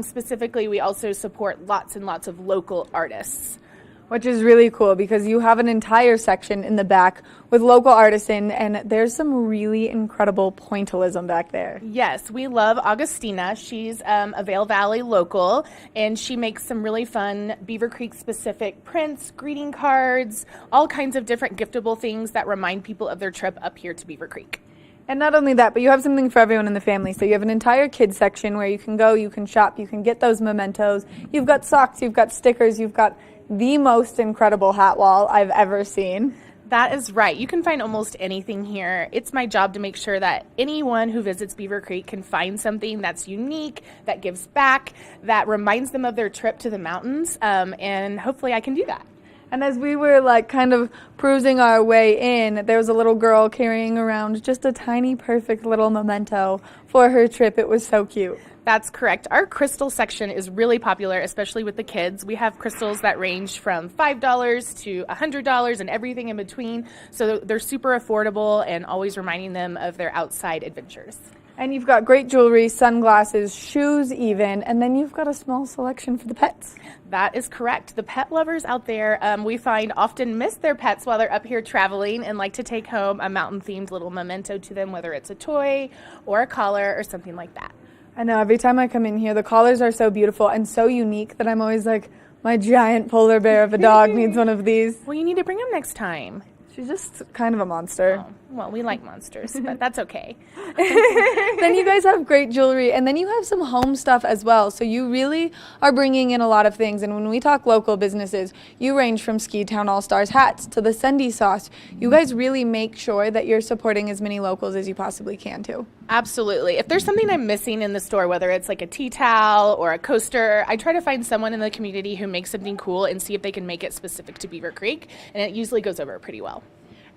Specifically, we also support lots and lots of local artists. Which is really cool because you have an entire section in the back with local artisan, and there's some really incredible pointillism back there. Yes, we love Augustina. She's a Vail Valley local, and she makes some really fun Beaver Creek specific prints, greeting cards, all kinds of different giftable things that remind people of their trip up here to Beaver Creek. And not only that, but you have something for everyone in the family. So you have an entire kids section where you can go, you can shop, you can get those mementos. You've got socks, you've got stickers, you've got the most incredible hat wall I've ever seen. That is right. You can find almost anything here. It's my job to make sure that anyone who visits Beaver Creek can find something that's unique, that gives back, that reminds them of their trip to the mountains, and hopefully I can do that. And as we were kind of cruising our way in, there was a little girl carrying around just a tiny, perfect little memento for her trip. It was so cute. That's correct. Our crystal section is really popular, especially with the kids. We have crystals that range from $5 to $100 and everything in between. So they're super affordable and always reminding them of their outside adventures. And you've got great jewelry, sunglasses, shoes even, and then you've got a small selection for the pets. That is correct. The pet lovers out there, we find often miss their pets while they're up here traveling and like to take home a mountain-themed little memento to them, whether it's a toy or a collar or something like that. I know, every time I come in here, the collars are so beautiful and so unique that I'm always like, my giant polar bear of a dog needs one of these. Well, you need to bring him next time. She's just kind of a monster. Oh, well, we like monsters, but that's okay. Then you guys have great jewelry, and then you have some home stuff as well. So you really are bringing in a lot of things. And when we talk local businesses, you range from Ski Town All-Stars hats to the Sendy sauce. You guys really make sure that you're supporting as many locals as you possibly can too. Absolutely. If there's something I'm missing in the store, whether it's like a tea towel or a coaster, I try to find someone in the community who makes something cool and see if they can make it specific to Beaver Creek, and it usually goes over pretty well.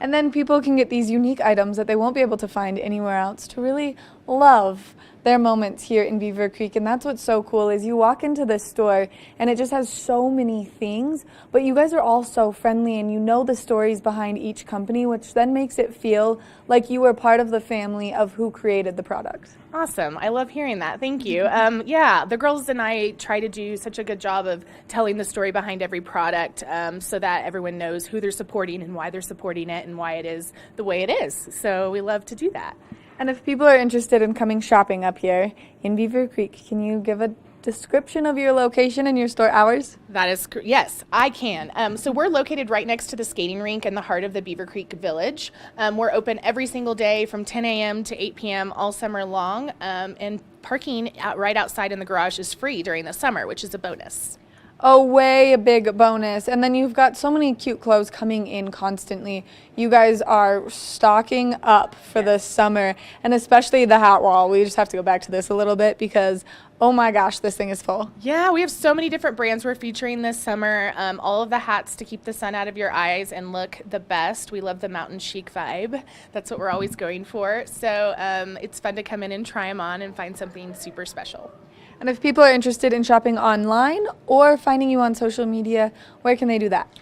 And then people can get these unique items that they won't be able to find anywhere else to really love their moments here in Beaver Creek. And that's what's so cool is you walk into this store and it just has so many things, but you guys are all so friendly and you know the stories behind each company, which then makes it feel like you were part of the family of who created the product. Awesome. I love hearing that. Thank you. Yeah, the girls and I try to do such a good job of telling the story behind every product so that everyone knows who they're supporting and why they're supporting it and why it is the way it is. So we love to do that. And if people are interested in coming shopping up here in Beaver Creek, can you give a description of your location and your store hours? That is, yes, I can. So we're located right next to the skating rink in the heart of the Beaver Creek Village. We're open every single day from 10 a.m. to 8 p.m. all summer long, and parking right outside in the garage is free during the summer, which is a bonus. Oh, way a big bonus. And then you've got so many cute clothes coming in constantly. You guys are stocking up for the summer, and especially the hat wall. We just have to go back to this a little bit because, oh my gosh, this thing is full. Yeah, we have so many different brands we're featuring this summer. All of the hats to keep the sun out of your eyes and look the best. We love the mountain chic vibe. That's what we're always going for. So it's fun to come in and try them on and find something super special. And if people are interested in shopping online or finding you on social media, where can they do that?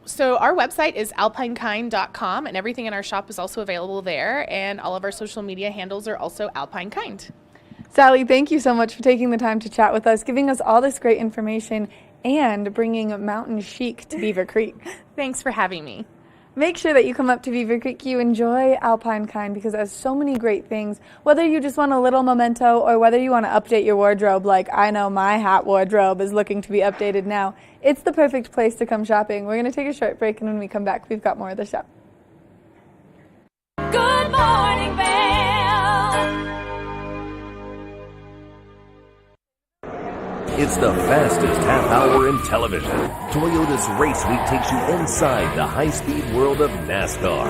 So our website is alpinekind.com, and everything in our shop is also available there, and all of our social media handles are also alpinekind. Sally, thank you so much for taking the time to chat with us, giving us all this great information, and bringing mountain chic to Beaver Creek. Thanks for having me. Make sure that you come up to Beaver Creek, you enjoy Alpine Kind because it has so many great things. Whether you just want a little memento or whether you want to update your wardrobe, like I know my hat wardrobe is looking to be updated now, it's the perfect place to come shopping. We're going to take a short break, and when we come back, we've got more of the show. Good morning, Vail. It's the fastest half hour in television. Toyota's Race Week takes you inside the high-speed world of NASCAR.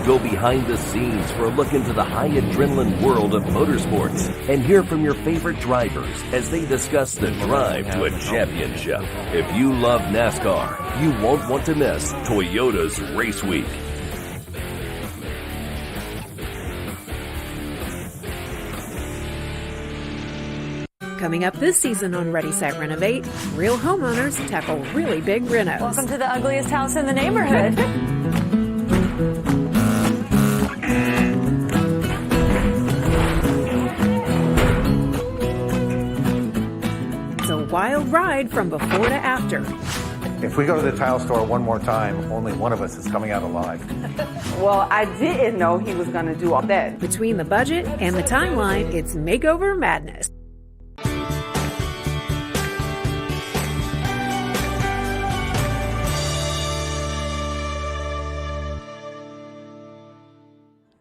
Go behind the scenes for a look into the high adrenaline world of motorsports and hear from your favorite drivers as they discuss the drive to a championship. If you love NASCAR, you won't want to miss Toyota's Race Week. Coming up this season on Ready, Set, Renovate, real homeowners tackle really big renos. Welcome to the ugliest house in the neighborhood. It's a wild ride from before to after. If we go to the tile store one more time, only one of us is coming out alive. Well, I didn't know he was going to do all that. Between the budget and the timeline, it's makeover madness.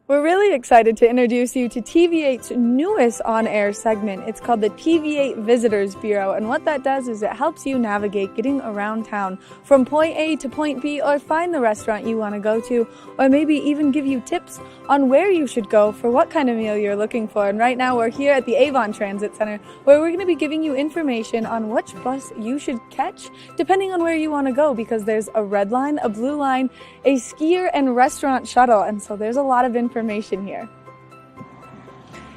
We're really excited to introduce you to TV8's newest on-air segment. It's called the TV8 Visitors Bureau, and what that does is it helps you navigate getting around town from point A to point B, or find the restaurant you want to go to, or maybe even give you tips on where you should go for what kind of meal you're looking for. And right now we're here at the Avon Transit Center, where we're going to be giving you information on which bus you should catch depending on where you want to go, because there's a red line, a blue line, a skier and restaurant shuttle, and so there's a lot of information here.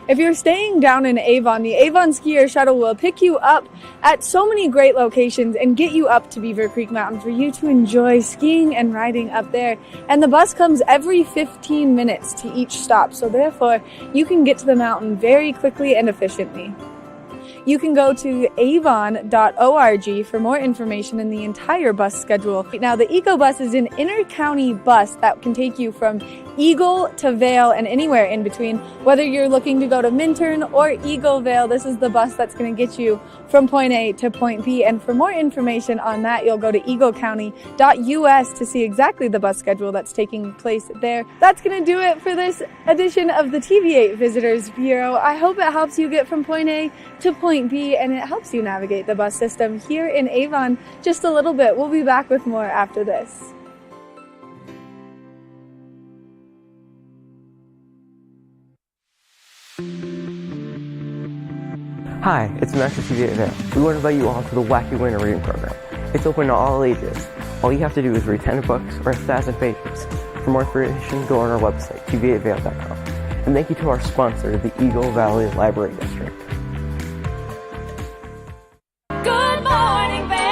If you're staying down in Avon, the Avon Skier Shuttle will pick you up at so many great locations and get you up to Beaver Creek Mountain for you to enjoy skiing and riding up there. And the bus comes every 15 minutes to each stop, so therefore you can get to the mountain very quickly and efficiently. You can go to avon.org for more information in the entire bus schedule. Now, the Eco Bus is an inter-county bus that can take you from Eagle to Vail and anywhere in between. Whether you're looking to go to Minturn or Eagle Vail, this is the bus that's going to get you from point A to point B. And for more information on that, you'll go to eaglecounty.us to see exactly the bus schedule that's taking place there. That's going to do it for this edition of the TV8 Visitors Bureau. I hope it helps you get from point A to point B, and it helps you navigate the bus system here in Avon just a little bit. We'll be back with more after this. Hi, it's Mark Sassi. We want to invite you all to the Wacky Winter Reading Program. It's open to all ages. All you have to do is read 10 books or 1,000 pages. For more information, go on our website, tv8vail.com. And thank you to our sponsor, the Eagle Valley Library District. Good morning, Vail.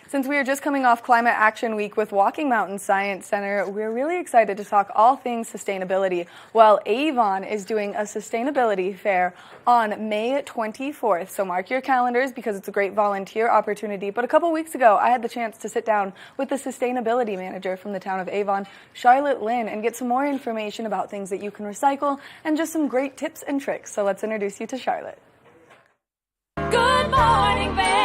Since we are just coming off Climate Action Week with Walking Mountain Science Center, we're really excited to talk all things sustainability. Well, Avon is doing a sustainability fair on May 24th, so mark your calendars because it's a great volunteer opportunity. But a couple weeks ago, I had the chance to sit down with the sustainability manager from the town of Avon, Charlotte Lynn, and get some more information about things that you can recycle and just some great tips and tricks. So let's introduce you to Charlotte. Good morning, Vail.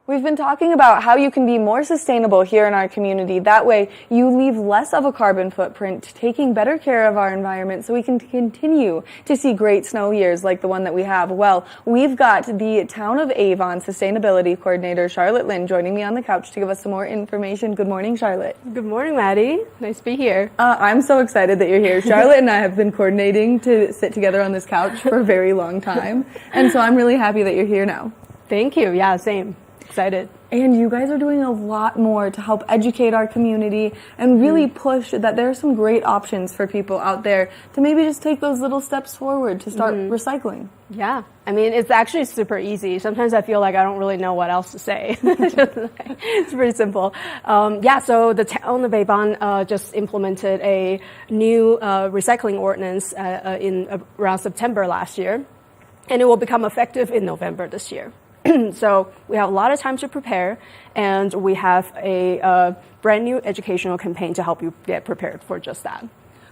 We've been talking about how you can be more sustainable here in our community. That way, you leave less of a carbon footprint, taking better care of our environment so we can continue to see great snow years like the one that we have. Well, we've got the Town of Avon Sustainability Coordinator, Charlotte Lynn, joining me on the couch to give us some more information. Good morning, Charlotte. Good morning, Maddie. Nice to be here. I'm so excited that you're here. Charlotte and I have been coordinating to sit together on this couch for a very long time, and so I'm really happy that you're here now. Thank you. Yeah, same. Excited. And you guys are doing a lot more to help educate our community and really push that there are some great options for people out there to maybe just take those little steps forward to start recycling. Yeah. I mean, it's actually super easy. Sometimes I feel like I don't really know what else to say. It's pretty simple. So the town of Avon just implemented a new recycling ordinance in around September last year, and it will become effective in November this year. So we have a lot of time to prepare, and we have a brand new educational campaign to help you get prepared for just that.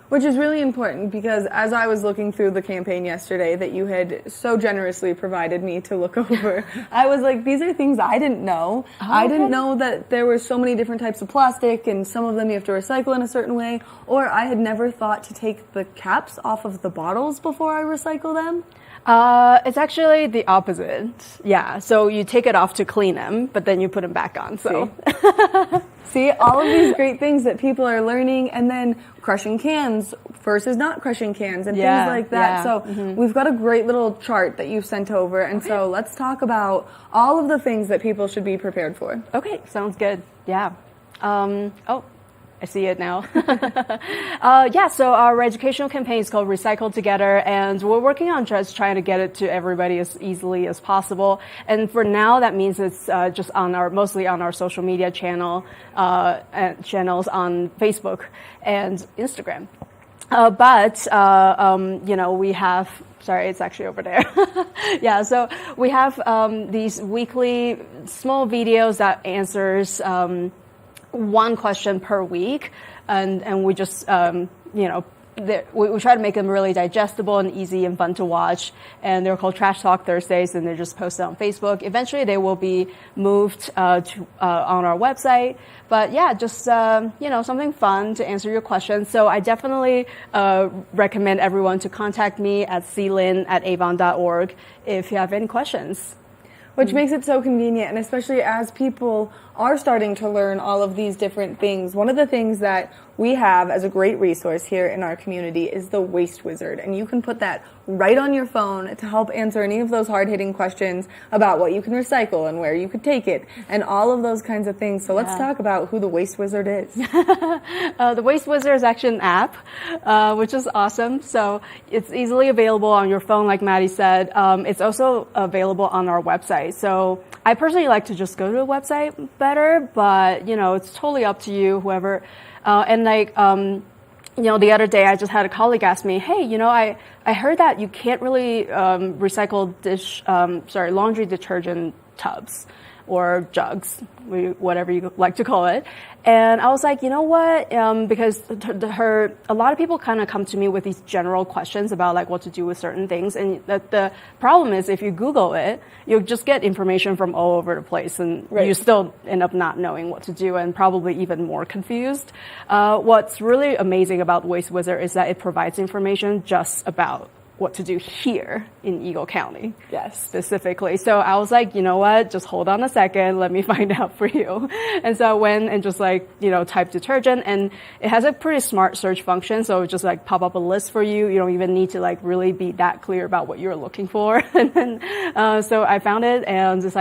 Which is really important because as I was looking through the campaign yesterday that you had so generously provided me to look over, I was like, these are things I didn't know. I didn't know that there were so many different types of plastic and some of them you have to recycle in a certain way, or I had never thought to take the caps off of the bottles before I recycle them. It's actually the opposite. Yeah, so you take it off to clean them, but then you put them back on. So, See, all of these great things that people are learning, and then crushing cans versus not crushing cans and things like that. So we've got a great little chart that you've sent over, and so let's talk about all of the things that people should be prepared for. Okay, sounds good. Yeah. I see it now. So our educational campaign is called Recycle Together, and we're working on just trying to get it to everybody as easily as possible. And for now, that means it's just mostly on our social media channels on Facebook and Instagram. We have. Sorry, it's actually over there. So we have these weekly small videos that answers one question per week, and we just we try to make them really digestible and easy and fun to watch. And they're called Trash Talk Thursdays, and they're just posted on Facebook. Eventually, they will be moved on our website. But just something fun to answer your questions. So I definitely recommend everyone to contact me at clyn@avon.org if you have any questions. Which makes it so convenient, and especially as people are starting to learn all of these different things. One of the things that we have as a great resource here in our community is the Waste Wizard, and you can put that right on your phone to help answer any of those hard-hitting questions about what you can recycle and where you could take it and all of those kinds of things. So let's talk about who the Waste Wizard is. The Waste Wizard is actually an app, which is awesome. So it's easily available on your phone, like Maddie said. It's also available on our website. So I personally like to just go to the website better, but it's totally up to you, whoever. The other day I just had a colleague ask me, hey, I heard that you can't really recycle laundry detergent tubs or jugs, whatever you like to call it. And I was like, you know what? Because a lot of people kind of come to me with these general questions about like what to do with certain things. And the problem is if you Google it, you'll just get information from all over the place, and you still end up not knowing what to do and probably even more confused. What's really amazing about Waste Wizard is that it provides information just about what to do here in Eagle County. Yes. Specifically. So I was like, you know what? Just hold on a second. Let me find out for you. And so I went and just typed detergent, and it has a pretty smart search function. So it just pop up a list for you. You don't even need to really be that clear about what you're looking for. And then, so I found it, and it's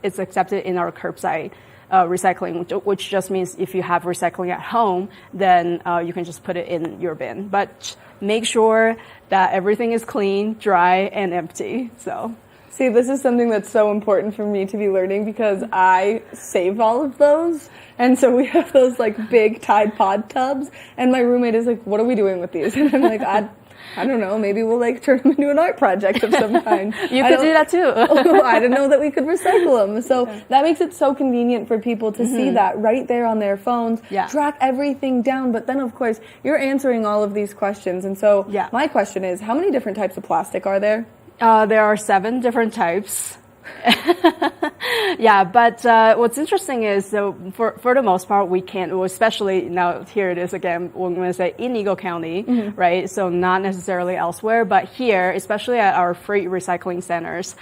it's accepted in our curbside recycling, which just means if you have recycling at home, then you can just put it in your bin. But make sure that everything is clean, dry, and empty. So, see, this is something that's so important for me to be learning because I save all of those. And so we have those big Tide Pod tubs, and my roommate is like, what are we doing with these? And I'm like, I don't know, maybe we'll turn them into an art project of some kind. You could do that too. I didn't know that we could recycle them. So that makes it so convenient for people to see that right there on their phones, track everything down. But then, of course, you're answering all of these questions. And so my question is, how many different types of plastic are there? There are 7 different types. But what's interesting is, so for the most part, we can't, especially now here it is again, we're going to say in Eagle County, right? So not necessarily elsewhere, but here, especially at our free recycling centers,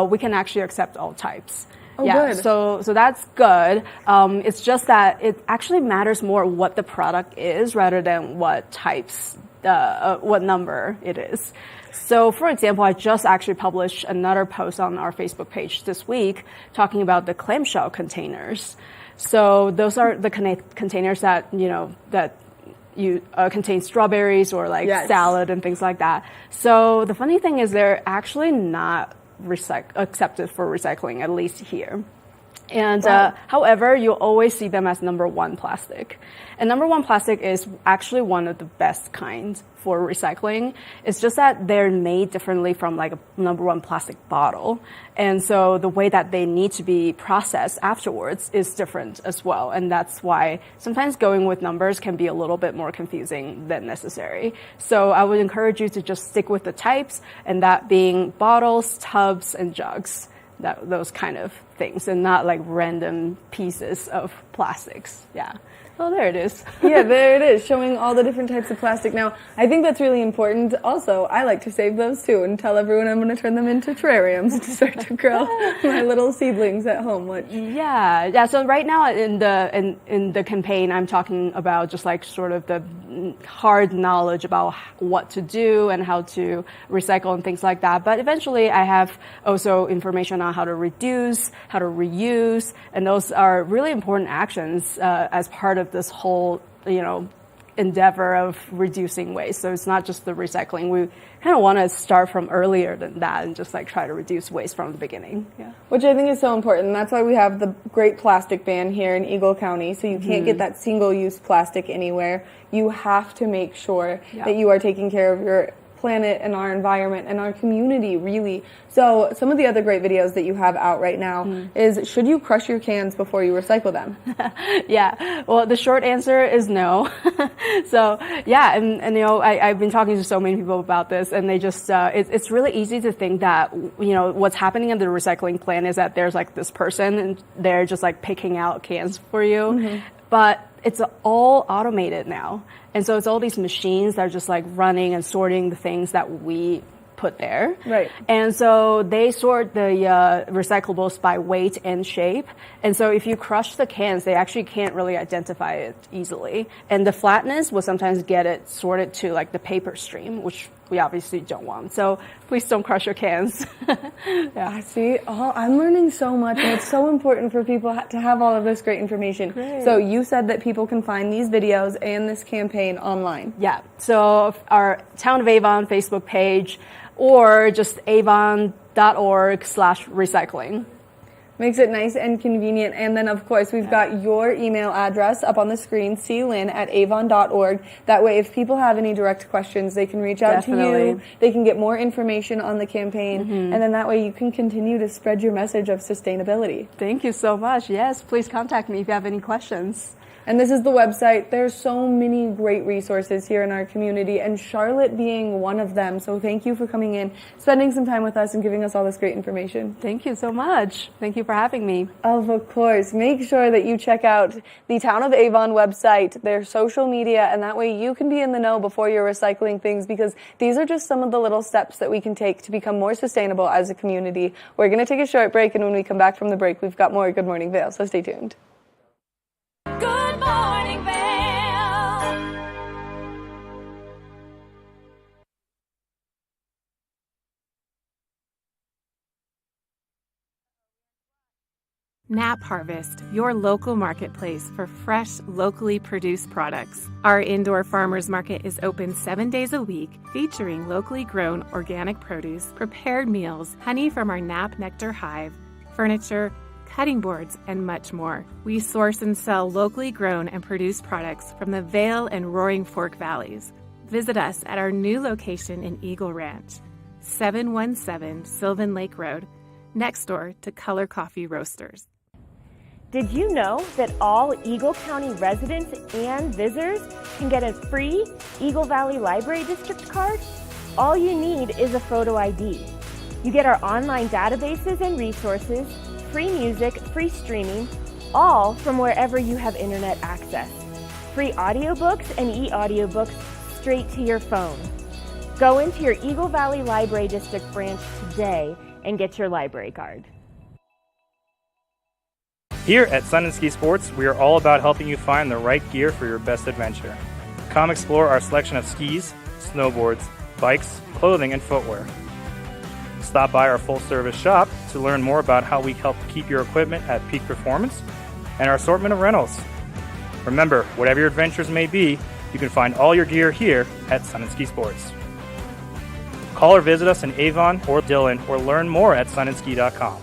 we can actually accept all types. Oh, good. So that's good. It's just that it actually matters more what the product is rather than what types, what number it is. So, for example, I just actually published another post on our Facebook page this week talking about the clamshell containers. So those are the containers that, contain strawberries or salad and things like that. So the funny thing is they're actually not accepted for recycling, at least here. And however, you'll always see them as number 1 plastic. And number 1 plastic is actually one of the best kinds for recycling. It's just that they're made differently from a number 1 plastic bottle. And so the way that they need to be processed afterwards is different as well. And that's why sometimes going with numbers can be a little bit more confusing than necessary. So I would encourage you to just stick with the types, and that being bottles, tubs, and jugs. Those kind of things, and not random pieces of plastics. Yeah. Oh, there it is. Yeah, there it is, showing all the different types of plastic. Now, I think that's really important. Also, I like to save those too and tell everyone I'm going to turn them into terrariums to start to grow my little seedlings at home. Yeah. So right now in the campaign, I'm talking about just sort of the hard knowledge about what to do and how to recycle and things like that. But eventually I have also information on how to reduce, how to reuse, and those are really important actions as part of this whole, endeavor of reducing waste. So it's not just the recycling. We kind of want to start from earlier than that and just try to reduce waste from the beginning. Yeah. Which I think is so important. And that's why we have the great plastic ban here in Eagle County. So you can't get that single-use plastic anywhere. You have to make sure that you are taking care of your planet and our environment and our community, really. So some of the other great videos that you have out right now is, should you crush your cans before you recycle them? Yeah, well, the short answer is no. So yeah, and I've been talking to so many people about this, and they just it's really easy to think that what's happening at the recycling plant is that there's this person and they're just picking out cans for you, but it's all automated now. And so it's all these machines that are just running and sorting the things that we put there. Right. And so they sort the recyclables by weight and shape. And so if you crush the cans, they actually can't really identify it easily. And the flatness will sometimes get it sorted to the paper stream, which we obviously don't want. So please don't crush your cans. Yeah. See, I'm learning so much, and it's so important for people to have all of this great information. Great. So you said that people can find these videos and this campaign online. Yeah. So our Town of Avon Facebook page, or just avon.org/recycling. Makes it nice and convenient. And then, of course, we've got your email address up on the screen, clynn@avon.org. That way, if people have any direct questions, they can reach out to you. They can get more information on the campaign. And then that way you can continue to spread your message of sustainability. Thank you so much. Yes, please contact me if you have any questions. And this is the website. There's so many great resources here in our community, and Charlotte being one of them. So thank you for coming in, spending some time with us, and giving us all this great information. Thank you so much. Thank you for having me. Of course. Make sure that you check out the Town of Avon website, their social media, and that way you can be in the know before you're recycling things, because these are just some of the little steps that we can take to become more sustainable as a community. We're going to take a short break, and when we come back from the break, we've got more Good Morning Vail, so stay tuned. Good Morning Vail. Nap Harvest, your local marketplace for fresh, locally produced products. Our indoor farmers market is open 7 days a week, featuring locally grown organic produce, prepared meals, honey from our Nap Nectar hive, furniture, cutting boards, and much more. We source and sell locally grown and produced products from the Vail and Roaring Fork Valleys. Visit us at our new location in Eagle Ranch, 717 Sylvan Lake Road, next door to Color Coffee Roasters. Did you know that all Eagle County residents and visitors can get a free Eagle Valley Library District card? All you need is a photo ID. You get our online databases and resources, free music, free streaming, all from wherever you have internet access. Free audiobooks and e-audiobooks straight to your phone. Go into your Eagle Valley Library District branch today and get your library card. Here at Sun and Ski Sports, we are all about helping you find the right gear for your best adventure. Come explore our selection of skis, snowboards, bikes, clothing, and footwear. Stop by our full-service shop to learn more about how we help keep your equipment at peak performance and our assortment of rentals. Remember, whatever your adventures may be, you can find all your gear here at Sun and Ski Sports. Call or visit us in Avon or Dillon, or learn more at sunandski.com.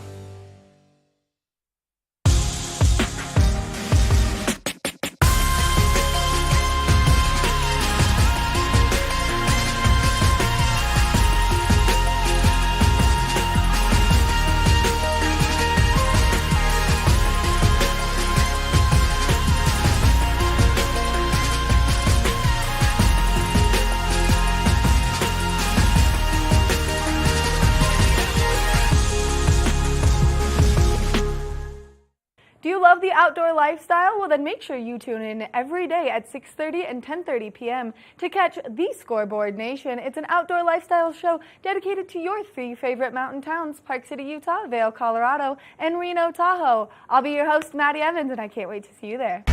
Do you love the outdoor lifestyle? Well, then make sure you tune in every day at 6:30 and 10:30 p.m. to catch The Scoreboard Nation. It's an outdoor lifestyle show dedicated to your three favorite mountain towns: Park City, Utah, Vail, Colorado, and Reno, Tahoe. I'll be your host, Maddie Evans, and I can't wait to see you there.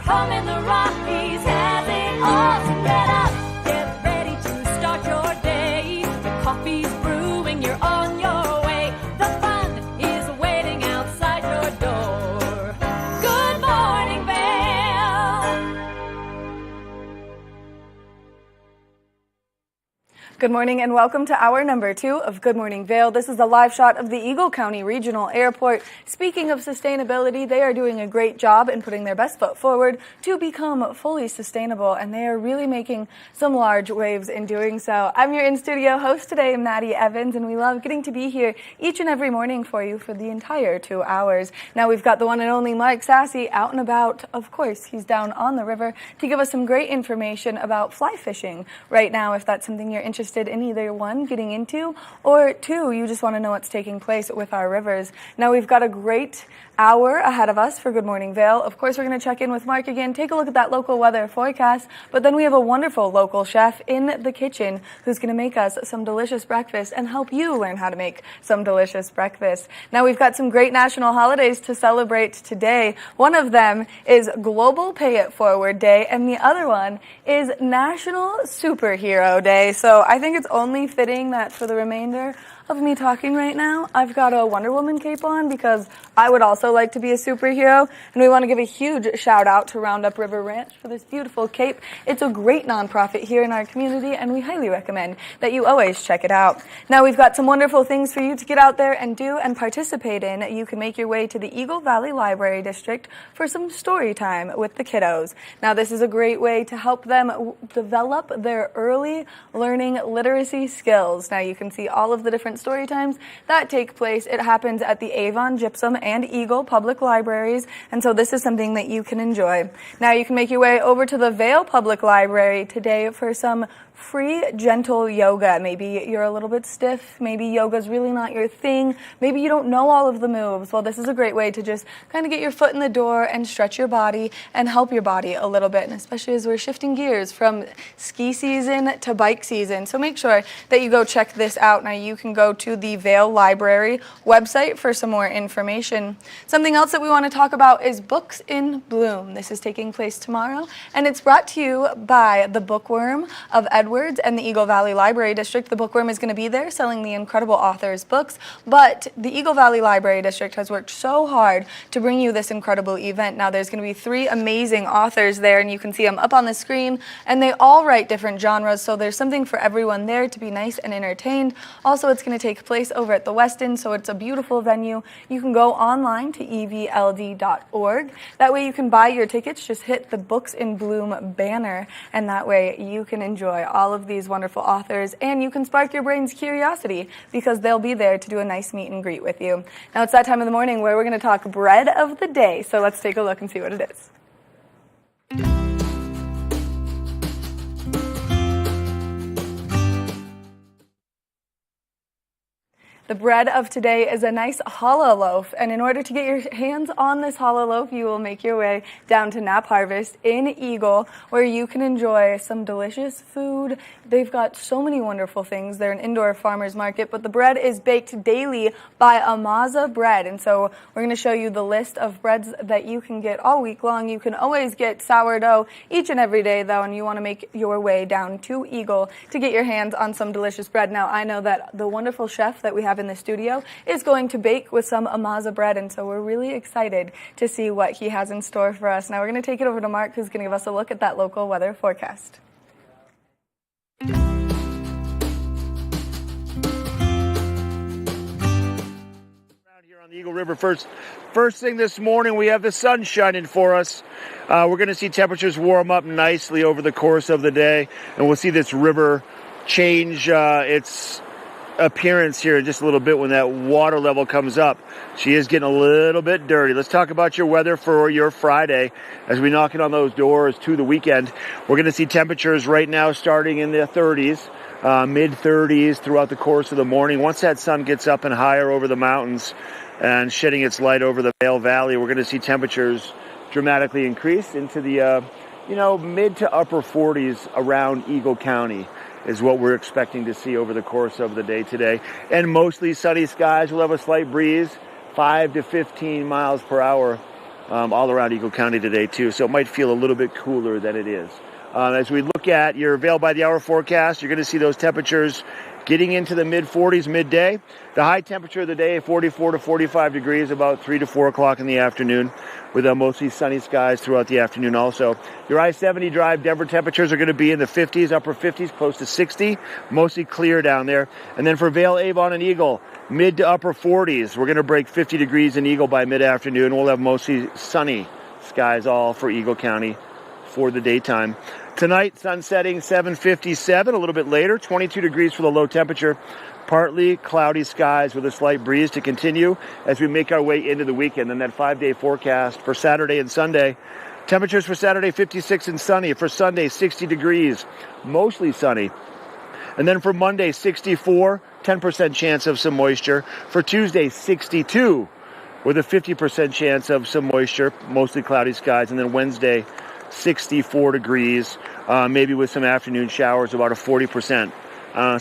home in the Rockies has it all. So get up, get ready to start your day. The coffee's brewing, you're on your way. The fun is waiting outside your door. Good morning, Vail. Good morning and welcome to hour number 2 of Good Morning Vail. This is a live shot of the Eagle County Regional Airport. Speaking of sustainability, they are doing a great job in putting their best foot forward to become fully sustainable, and they are really making some large waves in doing so. I'm your in-studio host today, Maddie Evans, and we love getting to be here each and every morning for you for the entire 2 hours. Now we've got the one and only Mark Sassi out and about. Of course, he's down on the river to give us some great information about fly fishing right now, if that's something you're interested in either one, getting into, or 2, you just want to know what's taking place with our rivers. Now we've got a great hour ahead of us for Good Morning Vail. Of course, we're going to check in with Mark again, take a look at that local weather forecast, but then we have a wonderful local chef in the kitchen who's going to make us some delicious breakfast and help you learn how to make some delicious breakfast. Now we've got some great national holidays to celebrate today. One of them is Global Pay It Forward Day, and the other one is National Superhero Day. So I think it's only fitting that for the remainder of me talking right now, I've got a Wonder Woman cape on because I would also like to be a superhero, and we want to give a huge shout out to Roundup River Ranch for this beautiful cape. It's a great nonprofit here in our community, and we highly recommend that you always check it out. Now we've got some wonderful things for you to get out there and do and participate in. You can make your way to the Eagle Valley Library District for some story time with the kiddos. Now this is a great way to help them develop their early learning literacy skills. Now you can see all of the different story times that take place. It happens at the Avon, Gypsum, and Eagle Public Libraries, and so this is something that you can enjoy. Now you can make your way over to the Vail Public Library today for some free gentle yoga. Maybe you're a little bit stiff, maybe yoga's really not your thing, maybe you don't know all of the moves. Well, this is a great way to just kind of get your foot in the door and stretch your body and help your body a little bit, and especially as we're shifting gears from ski season to bike season. So make sure that you go check this out. Now you can go to the Vail Library website for some more information. Something else that we want to talk about is Books in Bloom. This is taking place tomorrow, and it's brought to you by the Bookworm of Edwards and the Eagle Valley Library District. The Bookworm is going to be there selling the incredible authors' books, but the Eagle Valley Library District has worked so hard to bring you this incredible event. Now there's going to be 3 amazing authors there, and you can see them up on the screen, and they all write different genres, so there's something for everyone there to be nice and entertained. Also, it's going to take place over at the Westin, so it's a beautiful venue. You can go online to evld.org. That way you can buy your tickets. Just hit the Books in Bloom banner, and that way you can enjoy all of these wonderful authors, and you can spark your brain's curiosity because they'll be there to do a nice meet and greet with you. Now it's that time of the morning where we're going to talk bread of the day, so let's take a look and see what it is. The bread of today is a nice challah loaf, and in order to get your hands on this challah loaf, you will make your way down to Nap Harvest in Eagle, where you can enjoy some delicious food. They've got so many wonderful things. They're an indoor farmer's market, but the bread is baked daily by Amaza Bread, and so we're going to show you the list of breads that you can get all week long. You can always get sourdough each and every day, though, and you want to make your way down to Eagle to get your hands on some delicious bread. Now, I know that the wonderful chef that we have in the studio is going to bake with some Amaza bread, and so we're really excited to see what he has in store for us. Now we're going to take it over to Mark, who's going to give us a look at that local weather forecast. Here on the Eagle River, first thing this morning, we have the sun shining for us. We're going to see temperatures warm up nicely over the course of the day, and we'll see this river change its appearance here in just a little bit when that water level comes up. She is getting a little bit dirty. Let's talk about your weather for your Friday as we knock it on those doors to the weekend. We're going to see temperatures right now starting in the 30s, mid-30s throughout the course of the morning. Once that sun gets up and higher over the mountains and shedding its light over the Vail Valley, we're going to see temperatures dramatically increase into the mid to upper 40s around Eagle County is what we're expecting to see over the course of the day today. And mostly sunny skies. We'll have a slight breeze, 5 to 15 miles per hour all around Eagle County today too, so it might feel a little bit cooler than it is. As we look at your Vail by the hour forecast, you're going to see those temperatures getting into the mid-40s midday. The high temperature of the day, 44 to 45 degrees, about 3 to 4 o'clock in the afternoon, with mostly sunny skies throughout the afternoon also. Your I-70 drive Denver temperatures are going to be in the 50s, upper 50s, close to 60, mostly clear down there. And then for Vail, Avon, and Eagle, mid to upper 40s. We're going to break 50 degrees in Eagle by mid-afternoon. We'll have mostly sunny skies all for Eagle County for the daytime. Tonight, sun setting 7:57, a little bit later, 22 degrees for the low temperature. Partly cloudy skies with a slight breeze to continue as we make our way into the weekend. And that 5-day forecast for Saturday and Sunday. Temperatures for Saturday, 56 and sunny. For Sunday, 60 degrees, mostly sunny. And then for Monday, 64, 10% chance of some moisture. For Tuesday, 62 with a 50% chance of some moisture, mostly cloudy skies. And then Wednesday, 64 degrees, maybe with some afternoon showers, about a 40%.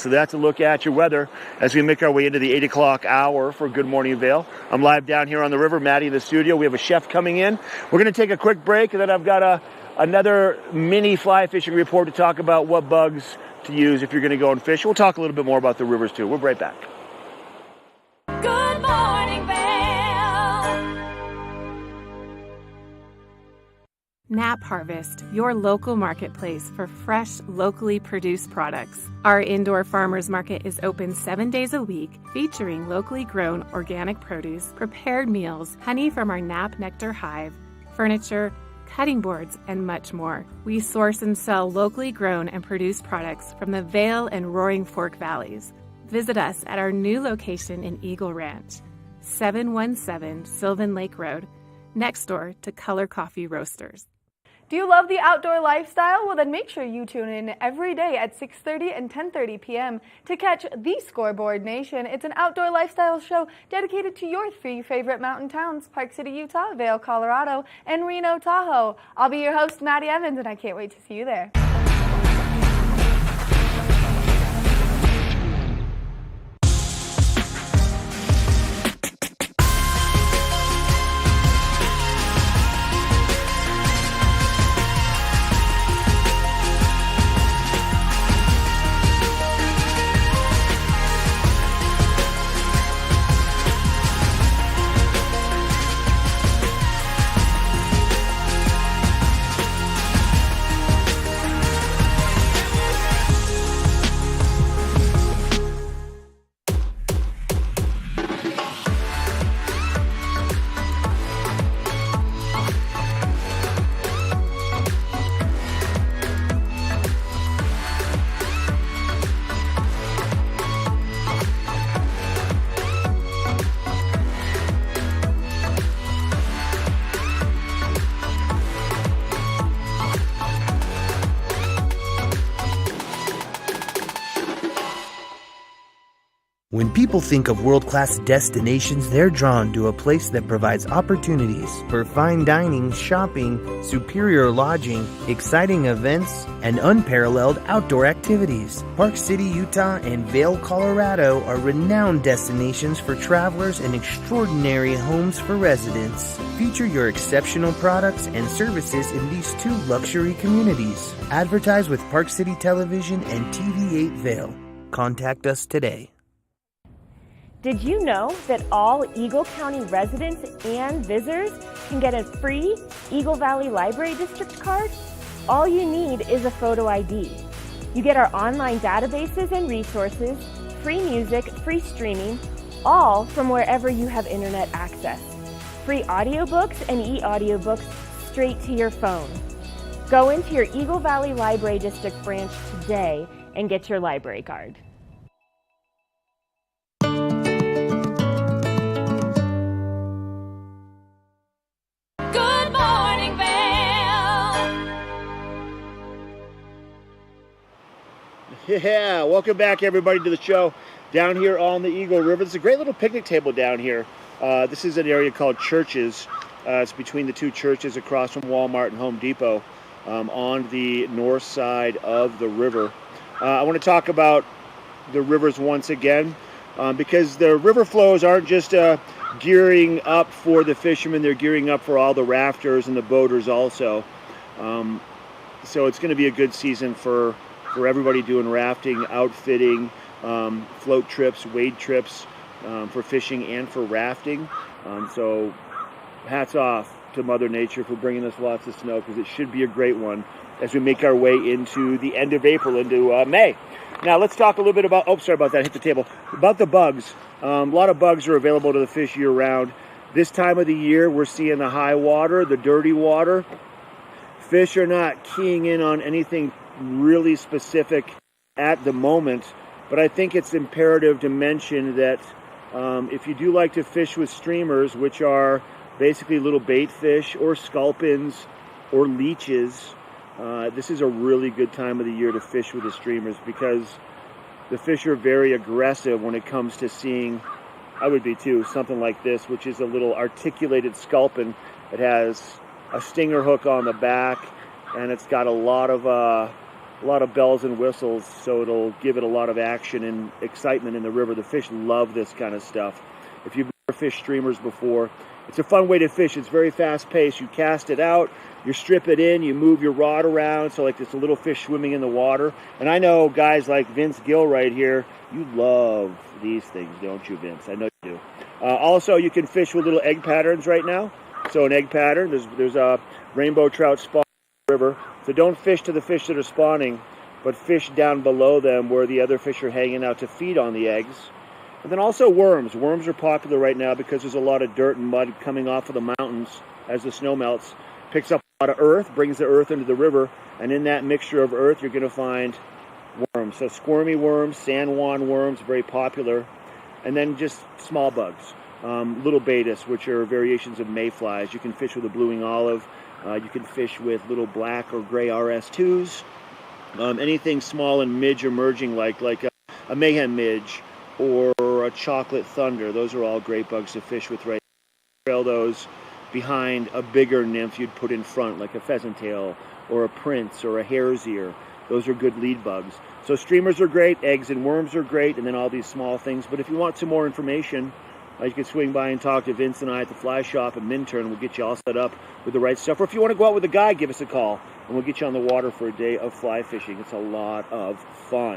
So that's a look at your weather as we make our way into the 8 o'clock hour for Good Morning Vail. I'm live down here on the river, Maddie in the studio. We have a chef coming in. We're going to take a quick break, and then I've got another mini fly fishing report to talk about what bugs to use if you're going to go and fish. We'll talk a little bit more about the rivers too. We'll be right back. Good Morning Vail. Nap Harvest, your local marketplace for fresh, locally produced products. Our indoor farmers market is open 7 days a week, featuring locally grown organic produce, prepared meals, honey from our Nap Nectar hive, furniture, cutting boards, and much more. We source and sell locally grown and produced products from the Vail and Roaring Fork Valleys. Visit us at our new location in Eagle Ranch, 717 Sylvan Lake Road, next door to Color Coffee Roasters. Do you love the outdoor lifestyle? Well, then make sure you tune in every day at 6:30 and 10:30 p.m. to catch The Scoreboard Nation. It's an outdoor lifestyle show dedicated to your three favorite mountain towns, Park City, Utah, Vail, Colorado, and Reno, Tahoe. I'll be your host, Maddie Evans, and I can't wait to see you there. When people think of world-class destinations, they're drawn to a place that provides opportunities for fine dining, shopping, superior lodging, exciting events, and unparalleled outdoor activities. Park City, Utah, and Vail, Colorado are renowned destinations for travelers and extraordinary homes for residents. Feature your exceptional products and services in these two luxury communities. Advertise with Park City Television and TV8 Vail. Contact us today. Did you know that all Eagle County residents and visitors can get a free Eagle Valley Library District card? All you need is a photo ID. You get our online databases and resources, free music, free streaming, all from wherever you have internet access. Free audiobooks and e-audiobooks straight to your phone. Go into your Eagle Valley Library District branch today and get your library card. Good Morning Vail. Yeah, welcome back everybody to the show down here on the Eagle River. It's a great little picnic table down here. This is an area called Churches. It's between the two churches across from Walmart and Home Depot on the north side of the river. I want to talk about the rivers once again because the river flows aren't just gearing up for the fishermen. They're gearing up for all the rafters and the boaters also. So it's going to be a good season for everybody doing rafting, outfitting, float trips, wade trips, for fishing and for rafting. So hats off to Mother Nature for bringing us lots of snow, because it should be a great one as we make our way into the end of April, into May. Now let's talk a little bit about, sorry about that, hit the table, about the bugs. A lot of bugs are available to the fish year round. This time of the year, we're seeing the high water, the dirty water. Fish are not keying in on anything really specific at the moment, but I think it's imperative to mention that if you do like to fish with streamers, which are basically little bait fish or sculpins or leeches, this is a really good time of the year to fish with the streamers, because the fish are very aggressive when it comes to seeing, I would be too, something like this, which is a little articulated sculpin. It has a stinger hook on the back, and it's got a lot of bells and whistles, so it'll give it a lot of action and excitement in the river. The fish love this kind of stuff. If you've never fished streamers before, it's a fun way to fish. It's very fast-paced. You cast it out, you strip it in, you move your rod around, so like it's a little fish swimming in the water. And I know guys like Vince Gill right here, you love these things, don't you, Vince? I know you do. Also, you can fish with little egg patterns right now. So an egg pattern, there's a rainbow trout spawn in the river. So don't fish to the fish that are spawning, but fish down below them where the other fish are hanging out to feed on the eggs. And then also worms. Worms are popular right now because there's a lot of dirt and mud coming off of the mountains as the snow melts. Picks up a lot of earth, brings the earth into the river, and in that mixture of earth, you're going to find worms. So squirmy worms, San Juan worms, very popular. And then just small bugs. Little betas, which are variations of mayflies. You can fish with a blueing olive. You can fish with little black or gray RS2s. Anything small and midge emerging, like a mayhem midge or a chocolate thunder. Those are all great bugs to fish with right now. Trail those behind a bigger nymph you'd put in front, like a pheasant tail or a prince or a hare's ear. Those are good lead bugs. So streamers are great, eggs and worms are great, and then all these small things. But if you want some more information, you can swing by and talk to Vince and I at the fly shop at Minturn. We'll get you all set up with the right stuff. Or if you want to go out with a guy, give us a call, and we'll get you on the water for a day of fly fishing. It's a lot of fun.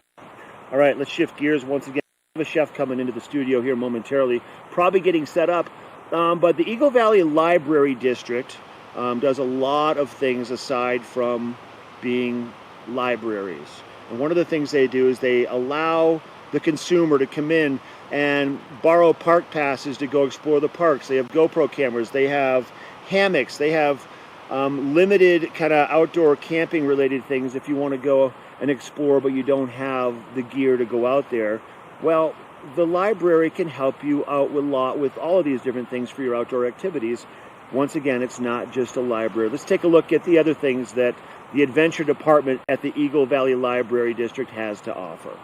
All right, let's shift gears once again. We have a chef coming into the studio here momentarily, probably getting set up. But the Eagle Valley Library District does a lot of things aside from being libraries. And one of the things they do is they allow the consumer to come in and borrow park passes to go explore the parks. They have GoPro cameras, they have hammocks, they have limited kind of outdoor camping related things if you want to go and explore but you don't have the gear to go out there. Well, the library can help you out with all of these different things for your outdoor activities. Once again, it's not just a library. Let's take a look at the other things that the Adventure Department at the Eagle Valley Library District has to offer.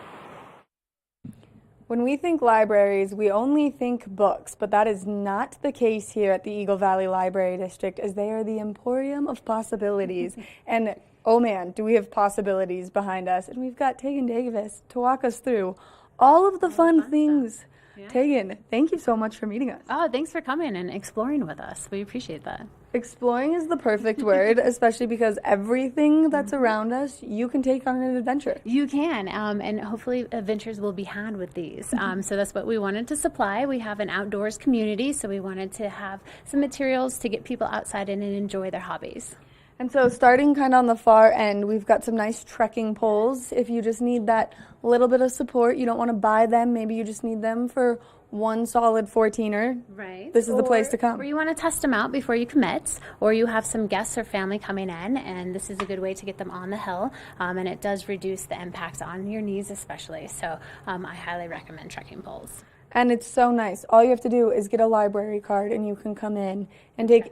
When we think libraries, we only think books, but that is not the case here at the Eagle Valley Library District, as they are the emporium of possibilities. And oh man, do we have possibilities behind us. And we've got Tegan Davis to walk us through all of the fun things. Yeah. Tegan, thank you so much for meeting us. Oh, thanks for coming and exploring with us. We appreciate that. Exploring is the perfect word, especially because everything that's around us, you can take on an adventure. You can, and hopefully adventures will be had with these. So that's what we wanted to supply. We have an outdoors community, so we wanted to have some materials to get people outside and enjoy their hobbies. And so starting kind of on the far end, we've got some nice trekking poles. If you just need that little bit of support, you don't want to buy them, maybe you just need them for one solid 14er. Right. This is the place to come. Or you want to test them out before you commit, or you have some guests or family coming in, and this is a good way to get them on the hill, and it does reduce the impact on your knees especially. So I highly recommend trekking poles. And it's so nice. All you have to do is get a library card, and you can come in and take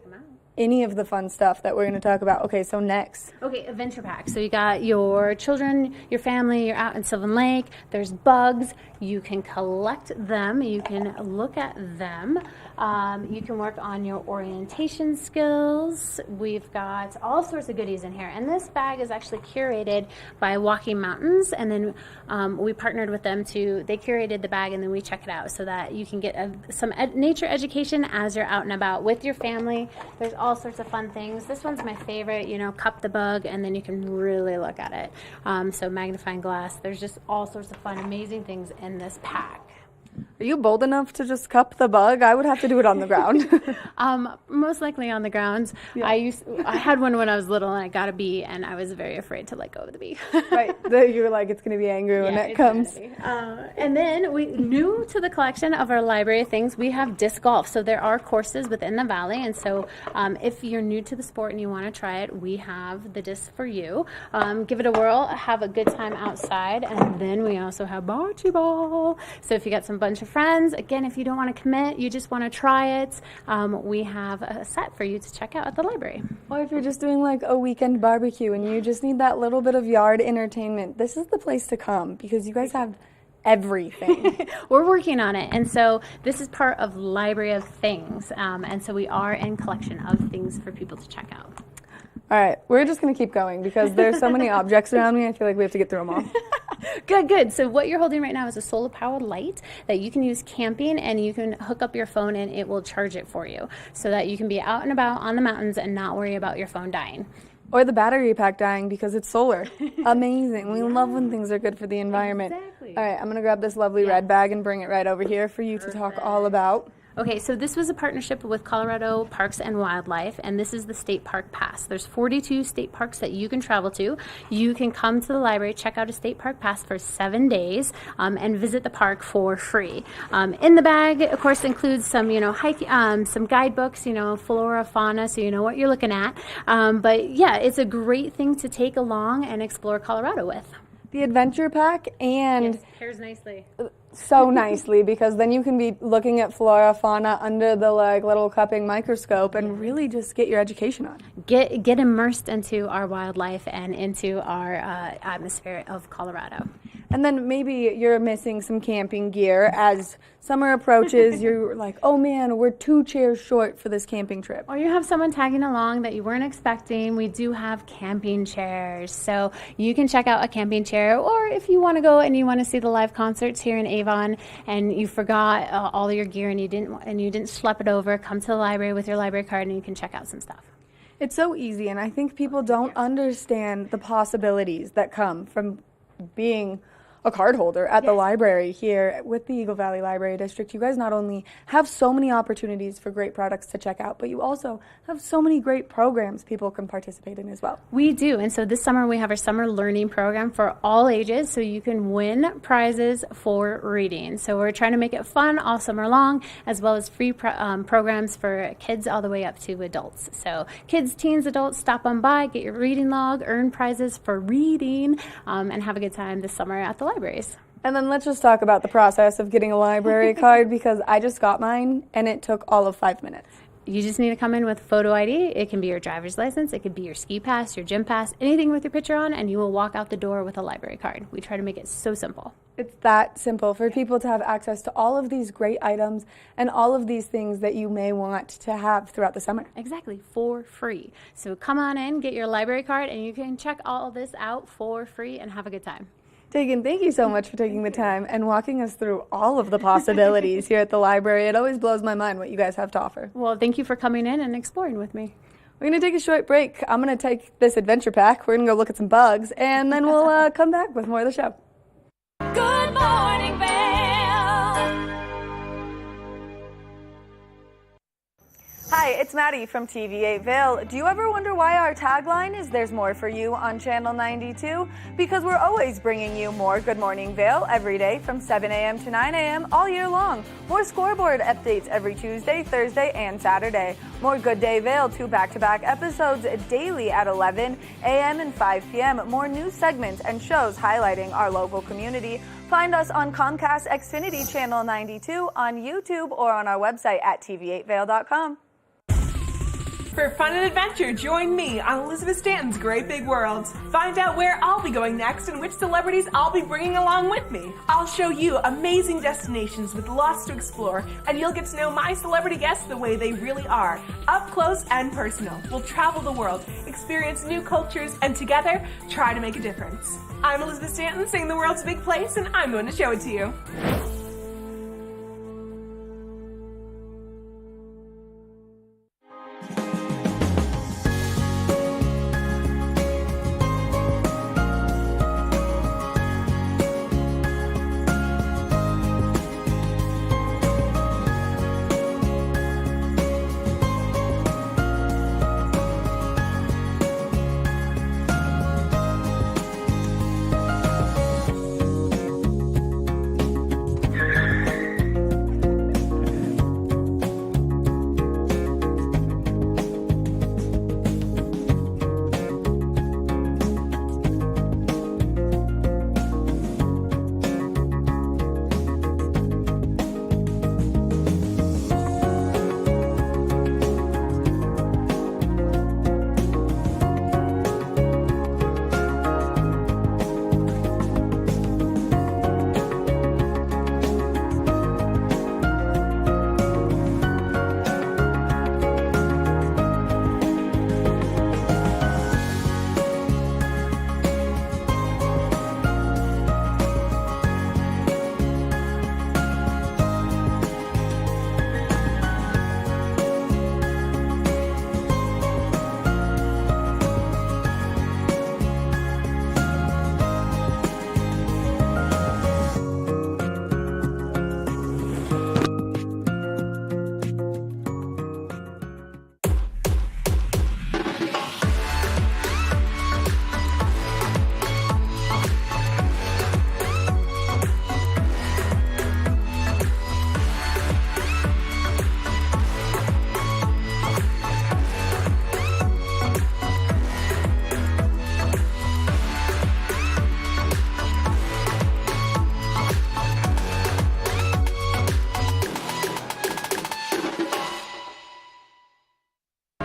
any of the fun stuff that we're going to talk about. Okay, so next. Okay, adventure pack. So you got your children, your family, you're out in Sylvan Lake. There's bugs. You can collect them. You can look at them. You can work on your orientation skills. We've got all sorts of goodies in here. And this bag is actually curated by Walking Mountains. And then we partnered with them they curated the bag and then we check it out so that you can get some nature education as you're out and about with your family. There's all sorts of fun things. This one's my favorite, cup the bug, and then you can really look at it. So magnifying glass. There's just all sorts of fun, amazing things in this pack. Are you bold enough to just cup the bug? I would have to do it on the ground. Most likely on the ground. Yeah. I had one when I was little and I got a bee and I was very afraid to let go of the bee. Right. You're like, it's going to be angry when it comes. And then new to the collection of our library of things, we have disc golf. So there are courses within the valley. And so if you're new to the sport and you want to try it, we have the disc for you. Give it a whirl, have a good time outside. And then we also have bocce ball. So if you got some bunch of friends, again, if you don't want to commit, you just want to try it, we have a set for you to check out at the library. Or if you're just doing like a weekend barbecue and you just need that little bit of yard entertainment, this is the place to come because you guys have everything. We're working on it, and so this is part of Library of Things, and so we are in collection of things for people to check out. All right, we're just going to keep going because there's so many objects around me, I feel like we have to get through them all. Good. So what you're holding right now is a solar-powered light that you can use camping, and you can hook up your phone and it will charge it for you so that you can be out and about on the mountains and not worry about your phone dying. Or the battery pack dying because it's solar. Amazing. We love when things are good for the environment. Exactly. All right, I'm going to grab this lovely red bag and bring it right over here for you to talk all about. Okay, so this was a partnership with Colorado Parks and Wildlife, and this is the State Park Pass. There's 42 state parks that you can travel to. You can come to the library, check out a State Park Pass for 7 days, and visit the park for free. In the bag, of course, includes some, some guidebooks, flora, fauna, so you know what you're looking at. But yeah, it's a great thing to take along and explore Colorado with. The adventure pack and pairs nicely. So nicely because then you can be looking at flora, fauna under the little cupping microscope and really just get your education on. Get immersed into our wildlife and into our atmosphere of Colorado. And then maybe you're missing some camping gear. As summer approaches, you're like, oh man, we're 2 chairs short for this camping trip. Or you have someone tagging along that you weren't expecting. We do have camping chairs. So you can check out a camping chair, or if you want to go and you want to see the live concerts here in Avon and you forgot all your gear and you didn't schlep it over, come to the library with your library card and you can check out some stuff. It's so easy, and I think people don't understand the possibilities that come from being a card holder at the library here with the Eagle Valley Library District. You guys not only have so many opportunities for great products to check out, but you also have so many great programs people can participate in as well. We do, and so this summer we have our summer learning program for all ages, so you can win prizes for reading. So we're trying to make it fun all summer long, as well as free programs for kids all the way up to adults. So kids, teens, adults, stop on by, get your reading log, earn prizes for reading, and have a good time this summer at the libraries. And then let's just talk about the process of getting a library card because I just got mine and it took all of 5 minutes. You just need to come in with photo ID. It can be your driver's license, it could be your ski pass, your gym pass, anything with your picture on, and you will walk out the door with a library card. We try to make it so simple. It's that simple for people to have access to all of these great items and all of these things that you may want to have throughout the summer. Exactly, for free. So come on in, get your library card, and you can check all this out for free and have a good time. Tegan, thank you so much for taking the time and walking us through all of the possibilities here at the library. It always blows my mind what you guys have to offer. Well, thank you for coming in and exploring with me. We're going to take a short break. I'm going to take this adventure pack. We're going to go look at some bugs, and then we'll come back with more of the show. Good Morning Vail. Hi, it's Maddie from TV8 Vail. Do you ever wonder why our tagline is There's More for You on Channel 92? Because we're always bringing you more Good Morning Vail every day from 7 a.m. to 9 a.m. all year long. More scoreboard updates every Tuesday, Thursday, and Saturday. More Good Day Vail, 2 back-to-back episodes daily at 11 a.m. and 5 p.m. More news segments and shows highlighting our local community. Find us on Comcast Xfinity Channel 92, on YouTube, or on our website at tv8vail.com. For fun and adventure, join me on Elizabeth Stanton's Great Big World. Find out where I'll be going next and which celebrities I'll be bringing along with me. I'll show you amazing destinations with lots to explore, and you'll get to know my celebrity guests the way they really are, up close and personal. We'll travel the world, experience new cultures, and together, try to make a difference. I'm Elizabeth Stanton, saying the world's a big place, and I'm going to show it to you.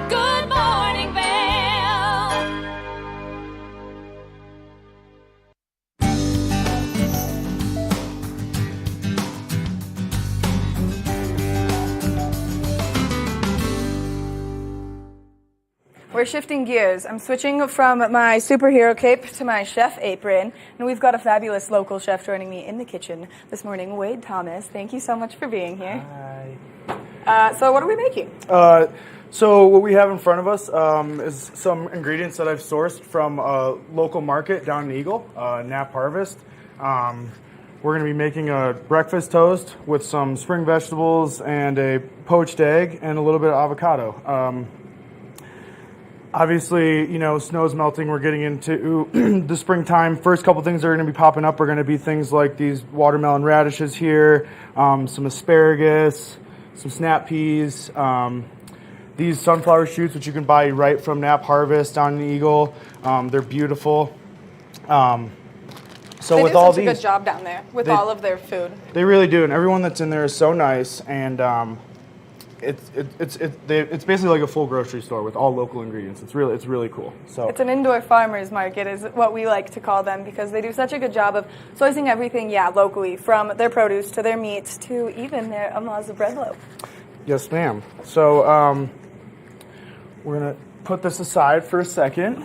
Good morning, Vail. We're shifting gears. I'm switching from my superhero cape to my chef apron, and we've got a fabulous local chef joining me in the kitchen this morning, Wade Thomas. Thank you so much for being here. Hi. So what are we making? So what we have in front of us is some ingredients that I've sourced from a local market down in Eagle, Nap Harvest. We're going to be making a breakfast toast with some spring vegetables and a poached egg and a little bit of avocado. Obviously, you know, snow's melting. We're getting into the springtime. First couple things that are going to be popping up are going to be things like these watermelon radishes here, some asparagus, some snap peas, these sunflower shoots, which you can buy right from Nap Harvest down in Eagle. They're beautiful. So they with do all such these, a good job down there with all of their food. they really do, and everyone that's in there is so nice. And it's basically like a full grocery store with all local ingredients. It's really cool. So It's an indoor farmers market is what we like to call them because they do such a good job of sourcing everything, locally, from their produce to their meats to even their Amaza bread loaf. yes, ma'am. So we're gonna put this aside for a second,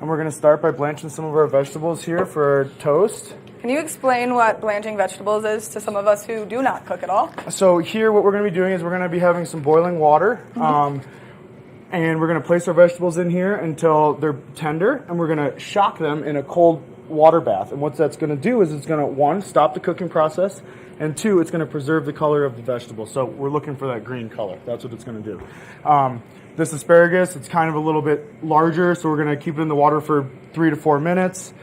and we're gonna start by blanching some of our vegetables here for our toast. Can you explain what blanching vegetables is to some of us who do not cook at all? So here what we're going to be doing is we're going to be having some boiling water, and we're going to place our vegetables in here until they're tender, and we're going to shock them in a cold water bath. And what that's going to do is it's going to, one, stop the cooking process, and two, it's going to preserve the color of the vegetable. So we're looking for that green color. That's what it's going to do. This asparagus, it's kind of a little bit larger, so we're going to keep it in the water for 3 to 4 minutes.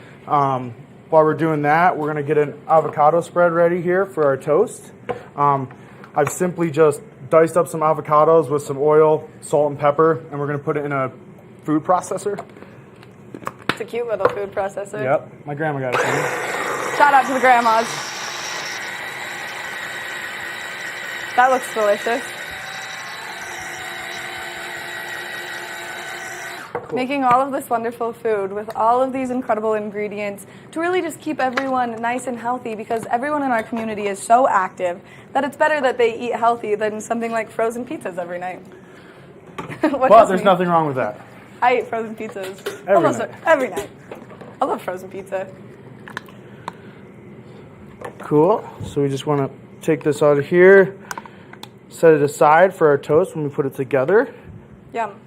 While we're doing that, we're going to get an avocado spread ready here for our toast. I've simply just diced up some avocados with some oil, salt, and pepper, and we're going to put it in a food processor. It's a cute little food processor. Yep, my grandma got it for me. Shout out to the grandmas. That looks delicious. making all of this wonderful food with all of these incredible ingredients to really just keep everyone nice and healthy, because everyone in our community is so active that it's better that they eat healthy than something like frozen pizzas every night. But there's nothing wrong with that. I eat frozen pizzas every night. I love frozen pizza. Cool. So we just want to take this out of here, set it aside for our toast when we put it together. Yum.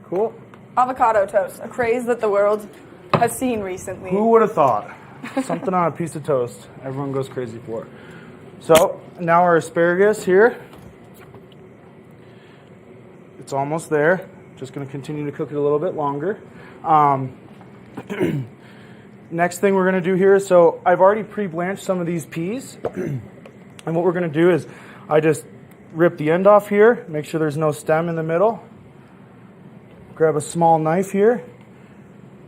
Cool. Avocado toast, a craze that the world has seen recently. Who would have thought? Something on a piece of toast. Everyone goes crazy for. So now our asparagus here. It's almost there. Just going to continue to cook it a little bit longer. Next thing we're going to do here, so I've already pre-blanched some of these peas. And what we're going to do is I just rip the end off here, make sure there's no stem in the middle. Grab a small knife here,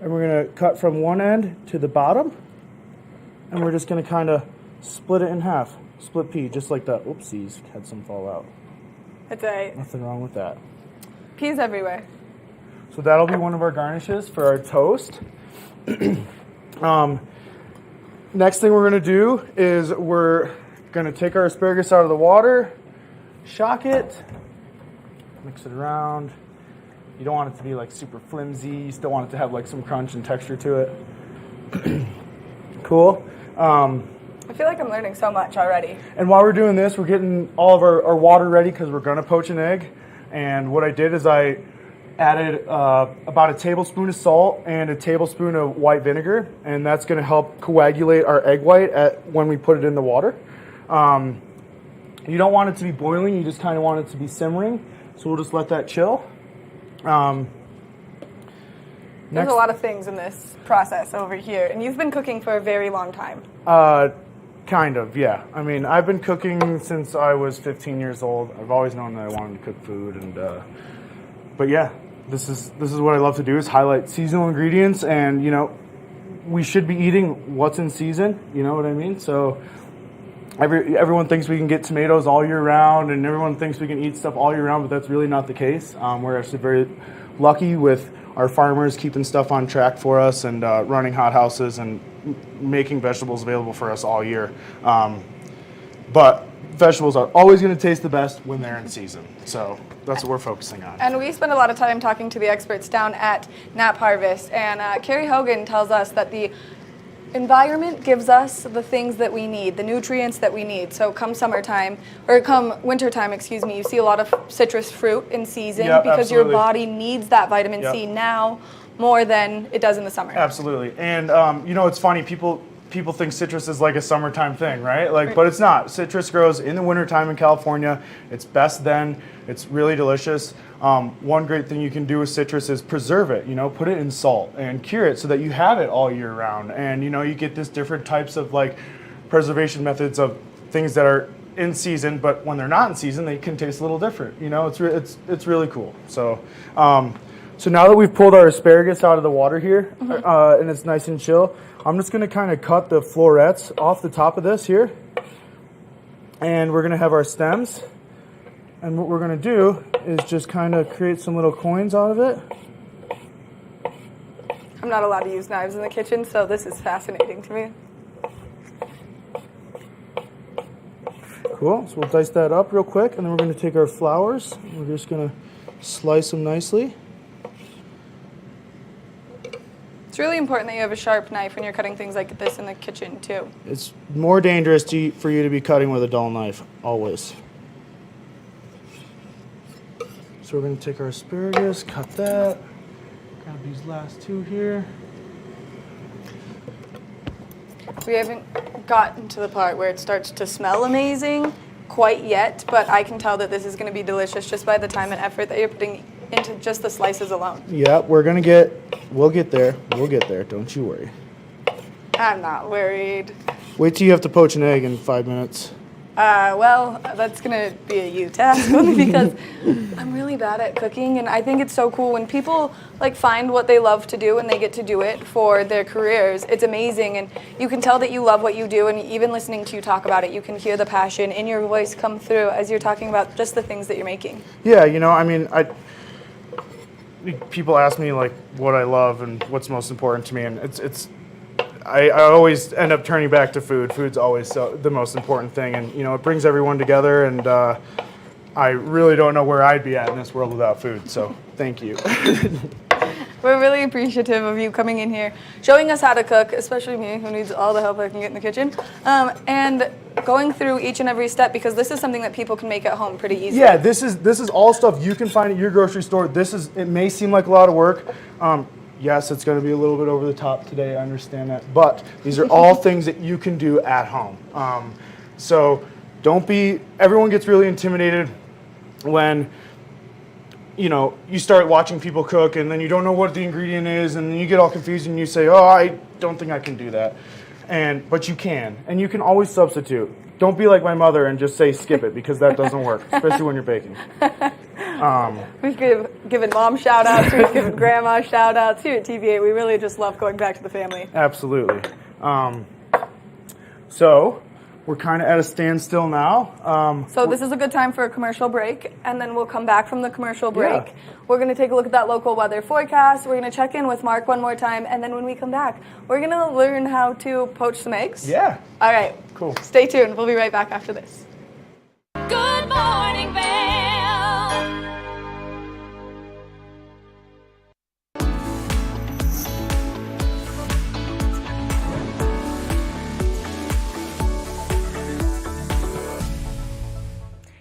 and we're going to cut from one end to the bottom. And we're just going to kind of split it in half. Split pea, just like that. Oopsies, had some fall out. It's a Nothing wrong with that. peas everywhere. So that'll be one of our garnishes for our toast. Next thing we're going to do is we're going to take our asparagus out of the water, shock it, mix it around. You don't want it to be like super flimsy. You still want it to have like some crunch and texture to it. Cool. I feel like I'm learning so much already. And while we're doing this, we're getting all of our water ready because we're going to poach an egg. And what I did is I added about a tablespoon of salt and a tablespoon of white vinegar, and that's going to help coagulate our egg white when we put it in the water. You don't want it to be boiling, you just kind of want it to be simmering, so we'll just let that chill. There's a lot of things in this process over here, and you've been cooking for a very long time. Kind of, yeah. I mean, I've been cooking since I was 15 years old. I've always known that I wanted to cook food, and but yeah, this is what I love to do, is highlight seasonal ingredients, and we should be eating what's in season. You know what I mean? So everyone thinks we can get tomatoes all year round, and everyone thinks we can eat stuff all year round, but that's really not the case. We're actually very lucky with our farmers keeping stuff on track for us, and running hothouses and making vegetables available for us all year. But vegetables are always going to taste the best when they're in season. So that's what we're focusing on. And we spend a lot of time talking to the experts down at Knapp Harvest. And Carrie Hogan tells us that the environment gives us the things that we need, the nutrients that we need. So come summertime, or come wintertime, excuse me, you see a lot of citrus fruit in season because absolutely. your body needs that vitamin C now more than it does in the summer. Absolutely. And it's funny, people think citrus is like a summertime thing, right? But it's not. Citrus grows in the wintertime in California. It's best then. It's really delicious. One great thing you can do with citrus is preserve it, put it in salt and cure it so that you have it all year round. And, you get this different types of preservation methods of things that are in season, but when they're not in season, they can taste a little different. It's really cool. So now that we've pulled our asparagus out of the water here, and it's nice and chill, I'm just going to kind of cut the florets off the top of this here. And we're going to have our stems. And what we're going to do is just kind of create some little coins out of it. I'm not allowed to use knives in the kitchen, so this is fascinating to me. Cool. So we'll dice that up real quick, and then we're going to take our flowers. We're just going to slice them nicely. It's really important that you have a sharp knife when you're cutting things like this in the kitchen, too. It's more dangerous for you to be cutting with a dull knife, always. So we're going to take our asparagus, cut that, grab these last two here. We haven't gotten to the part where it starts to smell amazing quite yet, but I can tell that this is going to be delicious just by the time and effort that you're putting into just the slices alone. Yeah, we'll get there, don't you worry. I'm not worried. Wait till you have to poach an egg in 5 minutes. Well, that's going to be a you task only because I'm really bad at cooking, and I think it's so cool when people find what they love to do and they get to do it for their careers. It's amazing, and you can tell that you love what you do, and even listening to you talk about it, you can hear the passion in your voice come through as you're talking about just the things that you're making. Yeah, people ask me like what I love and what's most important to me, and I always end up turning back to food. Food's always the most important thing, and it brings everyone together, and I really don't know where I'd be at in this world without food, so thank you. We're really appreciative of you coming in here, showing us how to cook, especially me, who needs all the help I can get in the kitchen, and going through each and every step, because this is something that people can make at home pretty easily. Yeah, this is all stuff you can find at your grocery store. It may seem like a lot of work. Yes, it's going to be a little bit over the top today, I understand that, but these are all things that you can do at home. So everyone gets really intimidated when you start watching people cook and then you don't know what the ingredient is, and then you get all confused and you say, oh, I don't think I can do that. But you can, and you can always substitute. Don't be like my mother and just say skip it, because that doesn't work, especially when you're baking. We've given mom shout outs, we've given grandma shout outs here at TV8. We really just love going back to the family. Absolutely. So we're kind of at a standstill now. So this is a good time for a commercial break, and then we'll come back from the commercial break. Yeah. We're going to take a look at that local weather forecast. We're going to check in with Mark one more time, and then when we come back, we're going to learn how to poach some eggs. Yeah. All right. Cool. Stay tuned. We'll be right back after this. Good Morning Vail.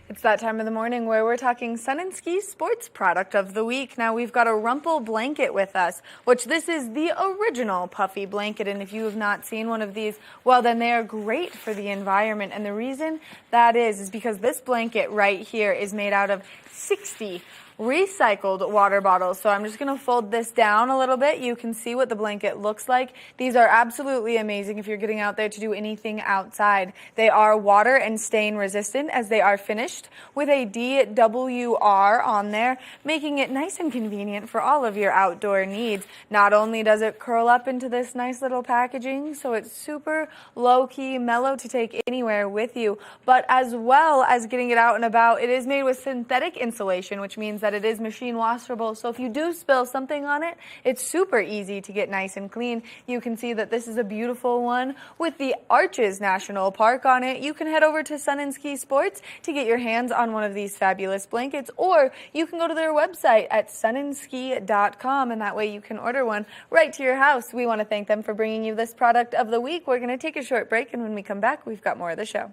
It's that time of the morning where we're talking Sun and Ski Sports Product of the Week. Now, we've got a Rumple blanket with us, which this is the original puffy blanket. And if you have not seen one of these, well, then they are great for the environment. And the reason that is because this blanket right here is made out of 60 recycled water bottles. So I'm just going to fold this down a little bit. You can see what the blanket looks like. These are absolutely amazing if you're getting out there to do anything outside. They are water and stain resistant, as they are finished with a DWR on there, making it nice and convenient for all of your outdoor needs. Not only does it curl up into this nice little packaging, so it's super low-key, mellow to take anywhere with you, but as well as getting it out and about, it is made with synthetic insulation, which means that it is machine washable. So if you do spill something on it, it's super easy to get nice and clean. You can see that this is a beautiful one with the Arches National Park on it. You can head over to Sun and Ski Sports to get your hands on one of these fabulous blankets, or you can go to their website at sunandski.com, and that way you can order one right to your house. We want to thank them for bringing you this product of the week. We're going to take a short break, and when we come back, we've got more of the show.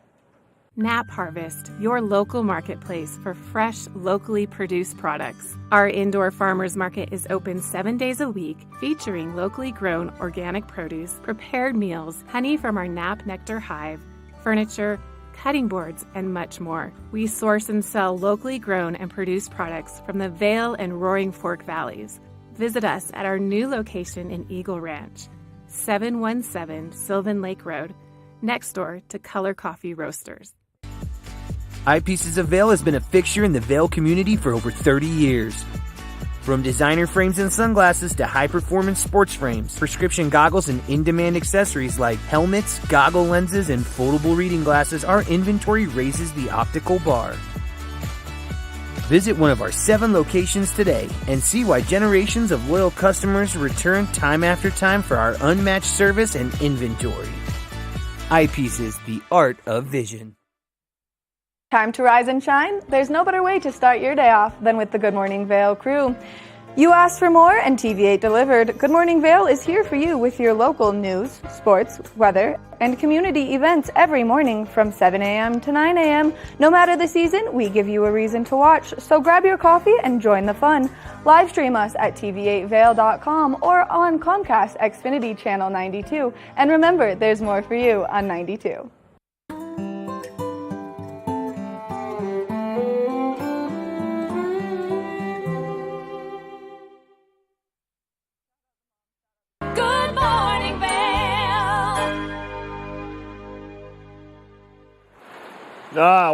Nap Harvest, your local marketplace for fresh, locally produced products. Our indoor farmers market is open 7 days a week, featuring locally grown organic produce, prepared meals, honey from our Nap Nectar hive, furniture, cutting boards, and much more. We source and sell locally grown and produced products from the Vail and Roaring Fork Valleys. Visit us at our new location in Eagle Ranch, 717 Sylvan Lake Road, next door to Color Coffee Roasters. Eyepieces of Vail has been a fixture in the Vail community for over 30 years. From designer frames and sunglasses to high-performance sports frames, prescription goggles, and in-demand accessories like helmets, goggle lenses, and foldable reading glasses, our inventory raises the optical bar. Visit one of our 7 locations today and see why generations of loyal customers return time after time for our unmatched service and inventory. Eyepieces, the art of vision. Time to rise and shine? There's no better way to start your day off than with the Good Morning Vail crew. You asked for more, and TV8 delivered. Good Morning Vail is here for you with your local news, sports, weather, and community events every morning from 7 a.m. to 9 a.m. No matter the season, we give you a reason to watch, so grab your coffee and join the fun. Live stream us at tv8vail.com or on Comcast Xfinity Channel 92. And remember, there's more for you on 92. Good Morning Vail.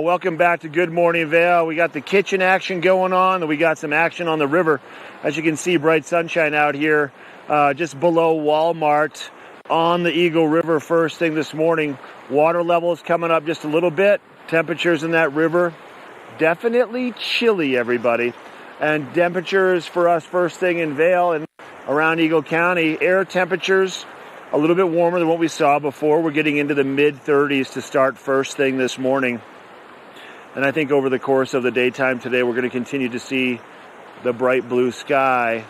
Welcome back to Good Morning Vail. We got the kitchen action going on, and we got some action on the river. As you can see, bright sunshine out here just below Walmart on the Eagle River first thing this morning. Water levels coming up just a little bit. Temperatures in that river definitely chilly, everybody. And temperatures for us first thing in Vail and around Eagle County, air temperatures a little bit warmer than what we saw before. We're getting into the mid-30s to start first thing this morning. And I think over the course of the daytime today, we're going to continue to see the bright blue sky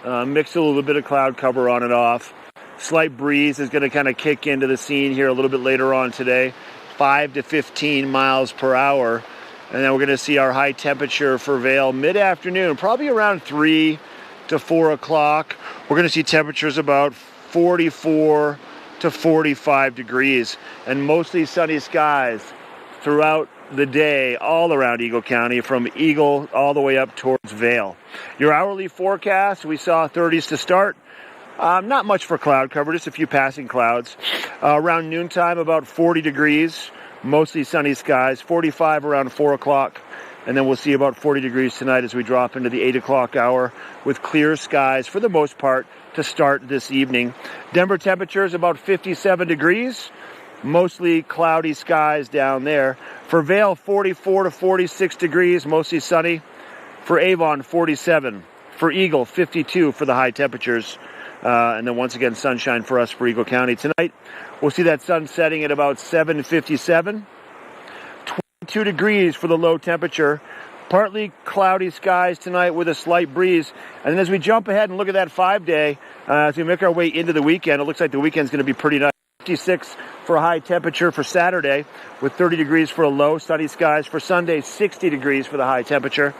mix a little bit of cloud cover on and off. Slight breeze is going to kind of kick into the scene here a little bit later on today, 5 to 15 miles per hour. And then we're going to see our high temperature for Vail mid-afternoon, probably around 3 to 4 o'clock. We're going to see temperatures about 44 to 45 degrees and mostly sunny skies throughout the day all around Eagle County, from Eagle all the way up towards Vail. Your hourly forecast, we saw 30s to start. Not much for cloud cover, just a few passing clouds. Around noontime, about 40 degrees. Mostly sunny skies, 45 around 4 o'clock, and then we'll see about 40 degrees tonight as we drop into the 8 o'clock hour with clear skies for the most part to start this evening. Denver temperatures about 57 degrees, mostly cloudy skies down there. For Vail, 44 to 46 degrees, mostly sunny. For Avon, 47. For Eagle, 52 for the high temperatures. And then once again, sunshine for us for Eagle County tonight. We'll see that sun setting at about 7:57. 22 degrees for the low temperature. Partly cloudy skies tonight with a slight breeze. And then as we jump ahead and look at that 5-day, as we make our way into the weekend, it looks like the weekend's going to be pretty nice. 56 for a high temperature for Saturday with 30 degrees for a low. Sunny skies for Sunday, 60 degrees for the high temperature.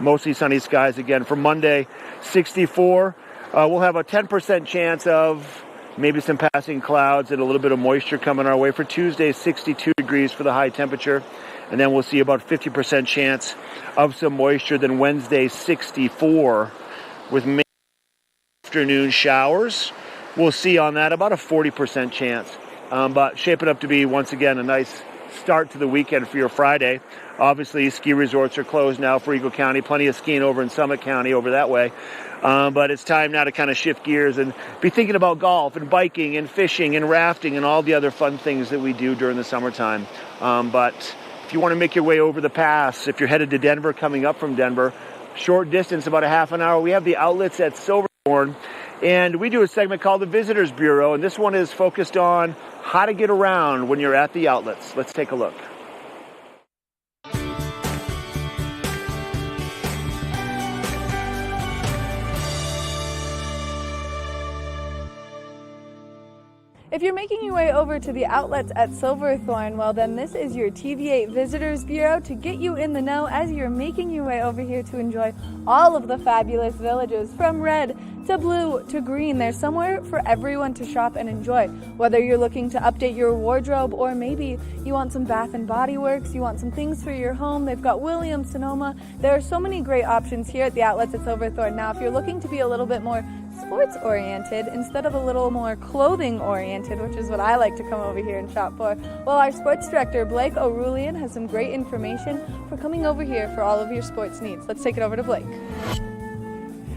Mostly sunny skies again for Monday, 64. We'll have a 10% chance of maybe some passing clouds and a little bit of moisture coming our way. For Tuesday, 62 degrees for the high temperature. And then we'll see about 50% chance of some moisture. Then Wednesday, 64 with afternoon showers. We'll see on that about a 40% chance. But shaping up to be, once again, a nice start to the weekend for your Friday. Obviously, ski resorts are closed now for Eagle County. Plenty of skiing over in Summit County over that way. But it's time now to kind of shift gears and be thinking about golf and biking and fishing and rafting and all the other fun things that we do during the summertime. But if you want to make your way over the pass, if you're headed to Denver, coming up from Denver, short distance, about a half an hour, we have the outlets at Silverthorne. And we do a segment called the Visitors Bureau. And this one is focused on how to get around when you're at the outlets. Let's take a look. If you're making your way over to the outlets at Silverthorne, well then this is your TV8 Visitors Bureau to get you in the know as you're making your way over here to enjoy all of the fabulous villages, from red to blue to green. There's somewhere for everyone to shop and enjoy. Whether you're looking to update your wardrobe, or maybe you want some Bath and Body Works, you want some things for your home, they've got Williams, Sonoma. There are so many great options here at the outlets at Silverthorne. Now, if you're looking to be a little bit more sports oriented instead of a little more clothing oriented, which is what I like to come over here and shop for, well, our sports director Blake O'Rulian has some great information for coming over here for all of your sports needs. Let's take it over to Blake.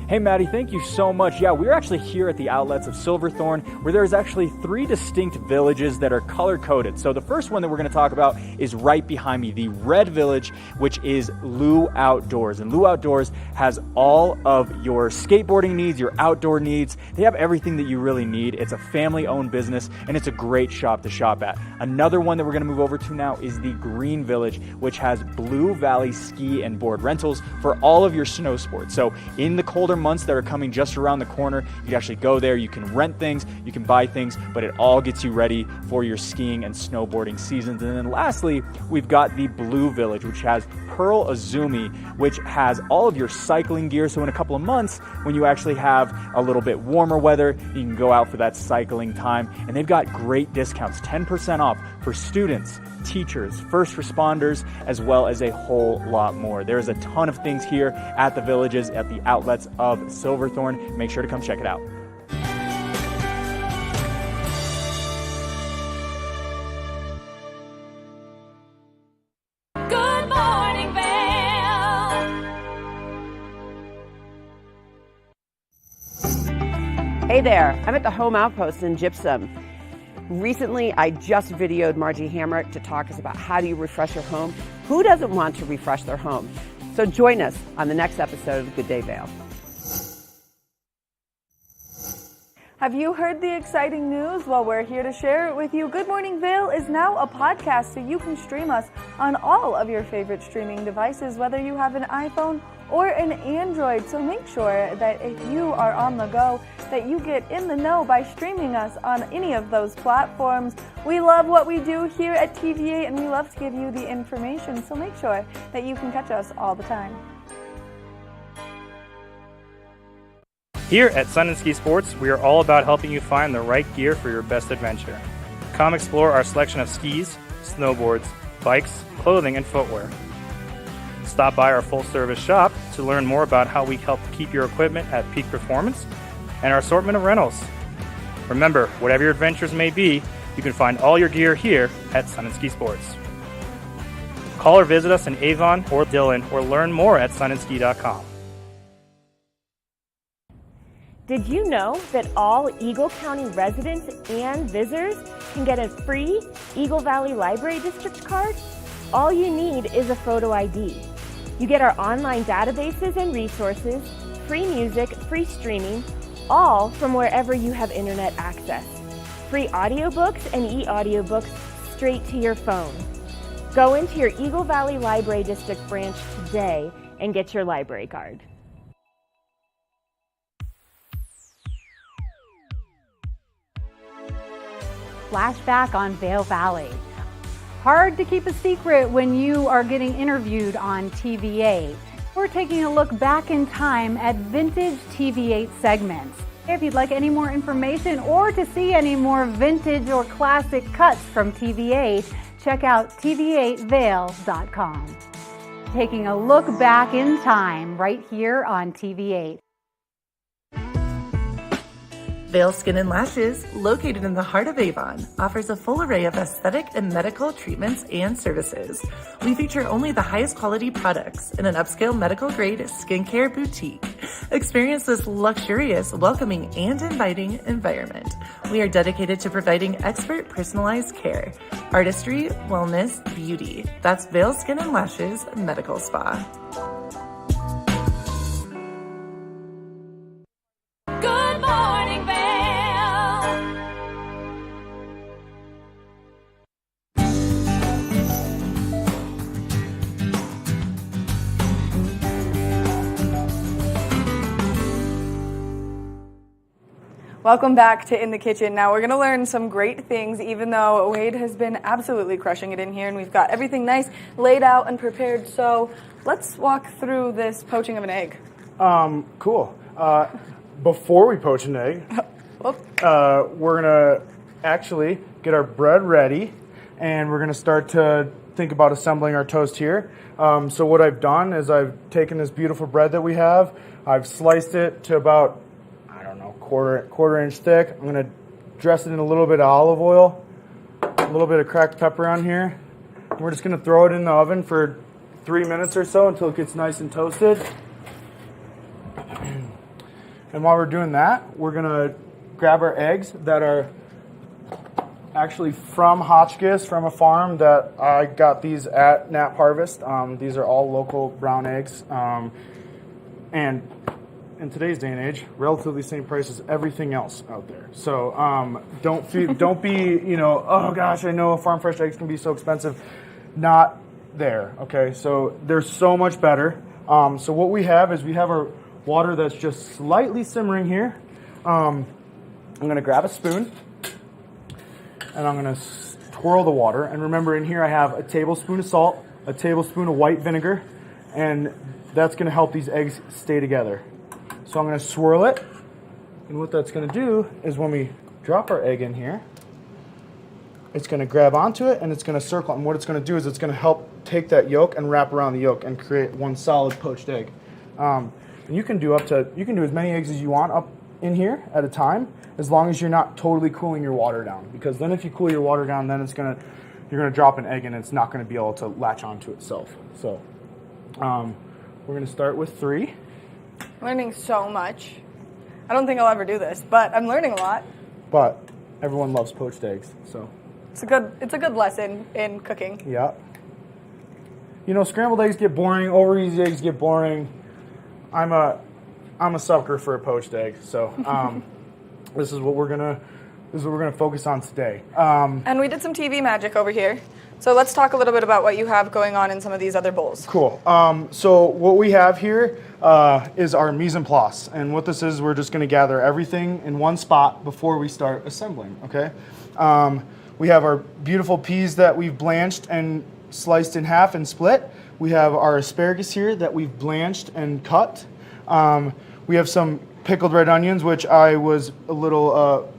Hey Maddie, thank you so much. Yeah, we're actually here at the outlets of Silverthorne, where there's actually 3 distinct villages that are color-coded. So the first one that we're going to talk about is right behind me, the Red Village, which is Lou Outdoors. And Lou Outdoors has all of your skateboarding needs, your outdoor needs. They have everything that you really need. It's a family-owned business, and it's a great shop to shop at. Another one that we're going to move over to now is the Green Village, which has Blue Valley ski and board rentals for all of your snow sports. So in the colder months that are coming just around the corner, you can actually go there, you can rent things, you can buy things, but it all gets you ready for your skiing and snowboarding seasons. And then lastly, we've got the Blue Village, which has Pearl Azumi, which has all of your cycling gear. So in a couple of months, when you actually have a little bit warmer weather, you can go out for that cycling time. And they've got great discounts, 10% off for students, teachers, first responders, as well as a whole lot more. There's a ton of things here at the villages, at the outlets of Silverthorne. Make sure to come check it out. Good morning, Vail. Hey there, I'm at the Home Outpost in Gypsum. Recently, I just videoed Margie Hamrick to talk us about how do you refresh your home. Who doesn't want to refresh their home? So join us on the next episode of Good Day Vail. Have you heard the exciting news? Well, we're here to share it with you. Good Morning Vail is now a podcast, so you can stream us on all of your favorite streaming devices, whether you have an iPhone or an Android. So make sure that if you are on the go, that you get in the know by streaming us on any of those platforms. We love what we do here at TVA, and we love to give you the information, so make sure that you can catch us all the time. Here at Sun and Ski Sports, we are all about helping you find the right gear for your best adventure. Come explore our selection of skis, snowboards, bikes, clothing, and footwear. Stop by our full-service shop to learn more about how we help keep your equipment at peak performance and our assortment of rentals. Remember, whatever your adventures may be, you can find all your gear here at Sun and Ski Sports. Call or visit us in Avon or Dillon or learn more at sunandski.com. Did you know that all Eagle County residents and visitors can get a free Eagle Valley Library District card? All you need is a photo ID. You get our online databases and resources, free music, free streaming, all from wherever you have internet access. Free audiobooks and e-audiobooks straight to your phone. Go into your Eagle Valley Library District branch today and get your library card. Flashback on Vail Valley. Hard to keep a secret when you are getting interviewed on TV8. We're taking a look back in time at vintage TV8 segments. If you'd like any more information or to see any more vintage or classic cuts from TV8, check out tv8vail.com. Taking a look back in time right here on TV8. Vail Skin and Lashes, located in the heart of Avon, offers a full array of aesthetic and medical treatments and services. We feature only the highest quality products in an upscale medical-grade skincare boutique. Experience this luxurious, welcoming, and inviting environment. We are dedicated to providing expert personalized care, artistry, wellness, beauty. That's Vail Skin and Lashes Medical Spa. Good Morning Vail. Welcome back to In the Kitchen. Now we're going to learn some great things, even though Wade has been absolutely crushing it in here, and we've got everything nice laid out and prepared. So let's walk through this poaching of an egg. Cool. Before we poach an egg, we're going to actually get our bread ready, and we're going to start to think about assembling our toast here. So what I've done is I've taken this beautiful bread that we have, I've sliced it to about, quarter inch thick. I'm going to dress it in a little bit of olive oil, a little bit of cracked pepper on here. And we're just going to throw it in the oven for 3 minutes or so until it gets nice and toasted. And while we're doing that, we're going to grab our eggs that are actually from Hotchkiss, from a farm that I got these at Nap Harvest. These are all local brown eggs. And in today's day and age, relatively same price as everything else out there. So don't be, oh gosh, I know farm fresh eggs can be so expensive. Not there, okay? So they're so much better. So what we have is we have our water that's just slightly simmering here. I'm gonna grab a spoon and I'm gonna twirl the water. And remember, in here I have a tablespoon of salt, a tablespoon of white vinegar, and that's gonna help these eggs stay together. So I'm going to swirl it, and what that's going to do is when we drop our egg in here, it's going to grab onto it and it's going to circle. And what it's going to do is it's going to help take that yolk and wrap around the yolk and create one solid poached egg. And you can do as many eggs as you want up in here at a time, as long as you're not totally cooling your water down. Because then if you cool your water down, then you're going to drop an egg and it's not going to be able to latch onto itself. So we're going to start with 3. Learning so much. I don't think I'll ever do this, but I'm learning a lot. But everyone loves poached eggs, so it's a good lesson in cooking. Yeah. scrambled eggs get boring, over easy eggs get boring. I'm a sucker for a poached egg, so this is what we're gonna focus on today. And we did some TV magic over here. So let's talk a little bit about what you have going on in some of these other bowls. Cool. So what we have here is our mise en place. And what this is, we're just going to gather everything in one spot before we start assembling, okay? We have our beautiful peas that we've blanched and sliced in half and split. We have our asparagus here that we've blanched and cut. We have some pickled red onions, which I was a little,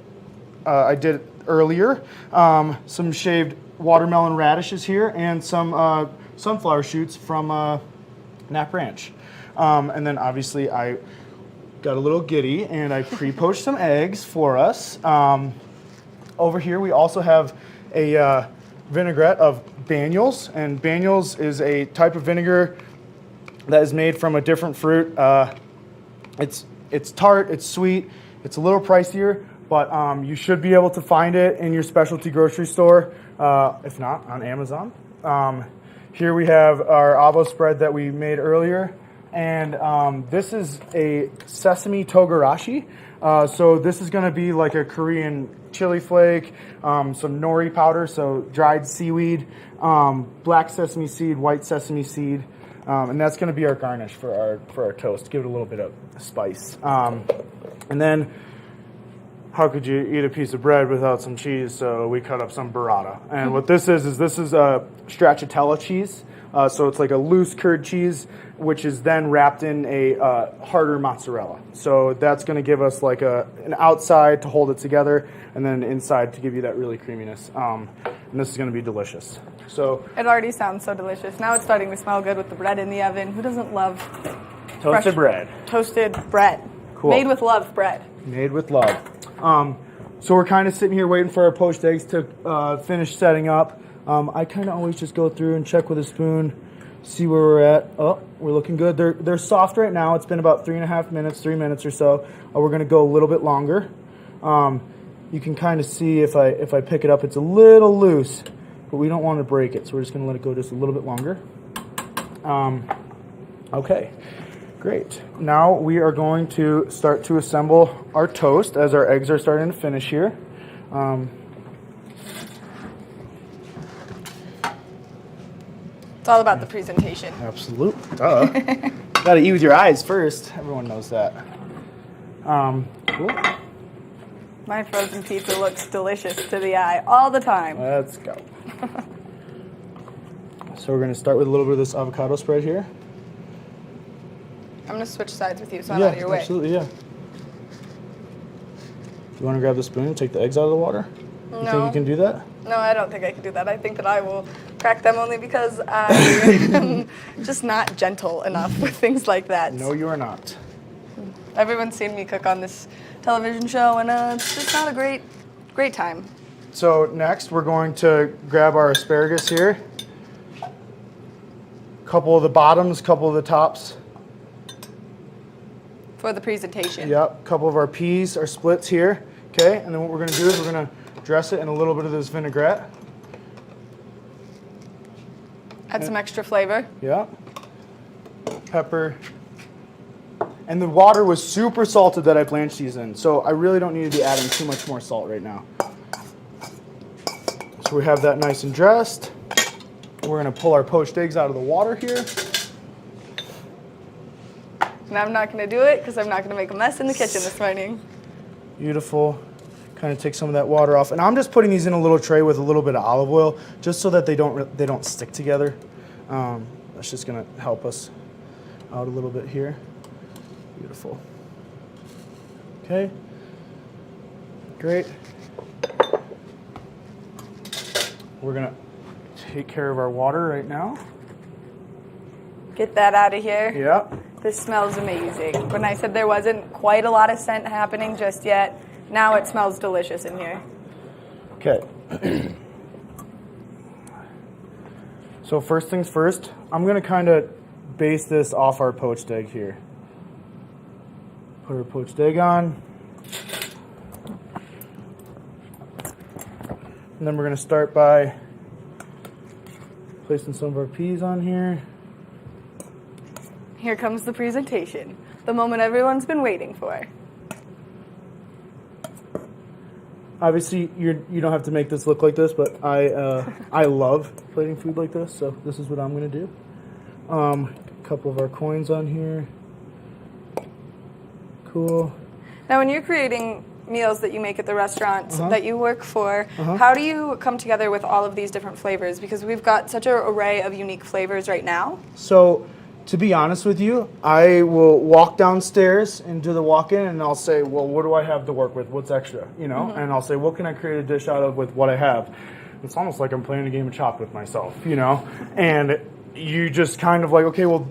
I did earlier. Some shaved watermelon radishes here, and some sunflower shoots from Nap Ranch. And then obviously I got a little giddy and I pre-poached some eggs for us. Over here we also have a vinaigrette of Banyuls, and Banyuls is a type of vinegar that is made from a different fruit. It's tart, it's sweet, it's a little pricier, but you should be able to find it in your specialty grocery store. If not, on Amazon. Here we have our avo spread that we made earlier, and this is a sesame togarashi. So this is going to be like a Korean chili flake, some nori powder, so dried seaweed, black sesame seed, white sesame seed, and that's going to be our garnish for our toast. Give it a little bit of spice, and then. How could you eat a piece of bread without some cheese? So we cut up some burrata. And what this is a stracciatella cheese. So it's like a loose curd cheese, which is then wrapped in a harder mozzarella. So that's going to give us like an outside to hold it together, and then an inside to give you that really creaminess. And this is going to be delicious. So it already sounds so delicious. Now it's starting to smell good with the bread in the oven. Who doesn't love toasted bread? Toasted bread. Cool. Made with love bread. Made with love. So we're kind of sitting here waiting for our poached eggs to finish setting up. I kind of always just go through and check with a spoon, see where we're at. Oh, we're looking good. They're soft right now. It's been about 3.5 minutes, 3 minutes or so. We're going to go a little bit longer. You can kind of see if I pick it up, it's a little loose, but we don't want to break it, so we're just going to let it go just a little bit longer. Okay. Great. Now we are going to start to assemble our toast as our eggs are starting to finish here. It's all about the presentation. Absolutely. Got to eat with your eyes first. Everyone knows that. Cool. My frozen pizza looks delicious to the eye all the time. Let's go. So we're going to start with a little bit of this avocado spread here. I'm going to switch sides with you so I'm out of your way. Absolutely, yeah. You want to grab the spoon and take the eggs out of the water? No. You think you can do that? No, I don't think I can do that. I think that I will crack them only because I am just not gentle enough with things like that. No, you are not. Everyone's seen me cook on this television show, and it's just not a great time. So next, we're going to grab our asparagus here. Couple of the bottoms, couple of the tops. For the presentation. Yep, couple of our peas, our splits here. Okay, and then what we're going to do is we're going to dress it in a little bit of this vinaigrette. Add some extra flavor. Yeah. Pepper. And the water was super salted that I blanched these in, so I really don't need to be adding too much more salt right now. So we have that nice and dressed. We're going to pull our poached eggs out of the water here. And I'm not going to do it because I'm not going to make a mess in the kitchen this morning. Beautiful. Kind of take some of that water off. And I'm just putting these in a little tray with a little bit of olive oil just so that they don't stick together. That's just going to help us out a little bit here. Beautiful. Okay. Great. We're going to take care of our water right now. Get that out of here. Yep. This smells amazing. When I said there wasn't quite a lot of scent happening just yet, now it smells delicious in here. Okay. So first things first, I'm going to kind of base this off our poached egg here. Put our poached egg on. And then we're going to start by Placing some of our peas on here. Here comes the presentation, the moment everyone's been waiting for. Obviously, you don't have to make this look like this, but I love plating food like this, so this is what I'm going to do. A couple of our coins on here. Cool. Now, when you're creating meals that you make at the restaurants that you work for, how do you come together with all of these different flavors? Because we've got such an array of unique flavors right now. So, to be honest with you, I will walk downstairs and do the walk-in, and I'll say, well, what do I have to work with? What's extra? You know, and I'll say, what can I create a dish out of with what I have? It's almost like I'm playing a game of Chop with myself, you know? And you just kind of like, okay, well,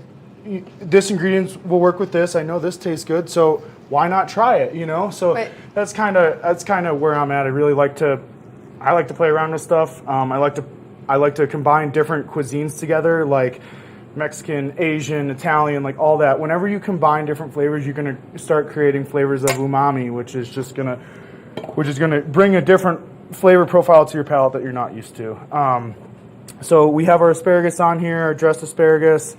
this ingredients will work with this. I know this tastes good, so why not try it, you know? So that's kind of where I'm at. I like to play around with stuff. I like to combine different cuisines together, like Mexican, Asian, Italian, like all that. Whenever you combine different flavors, you're going to start creating flavors of umami, which is going to bring a different flavor profile to your palate that you're not used to. So we have our asparagus on here, our dressed asparagus.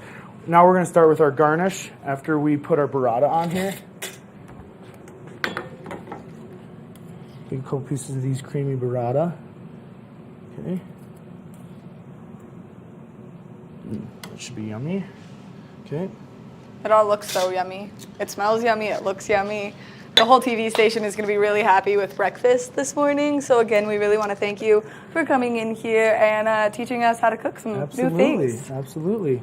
Now we're going to start with our garnish after we put our burrata on here. Take a couple pieces of these creamy burrata. Okay. That should be yummy. Okay. It all looks so yummy. It smells yummy. It looks yummy. The whole TV station is going to be really happy with breakfast this morning. So again, we really want to thank you for coming in here and teaching us how to cook some new things. Absolutely.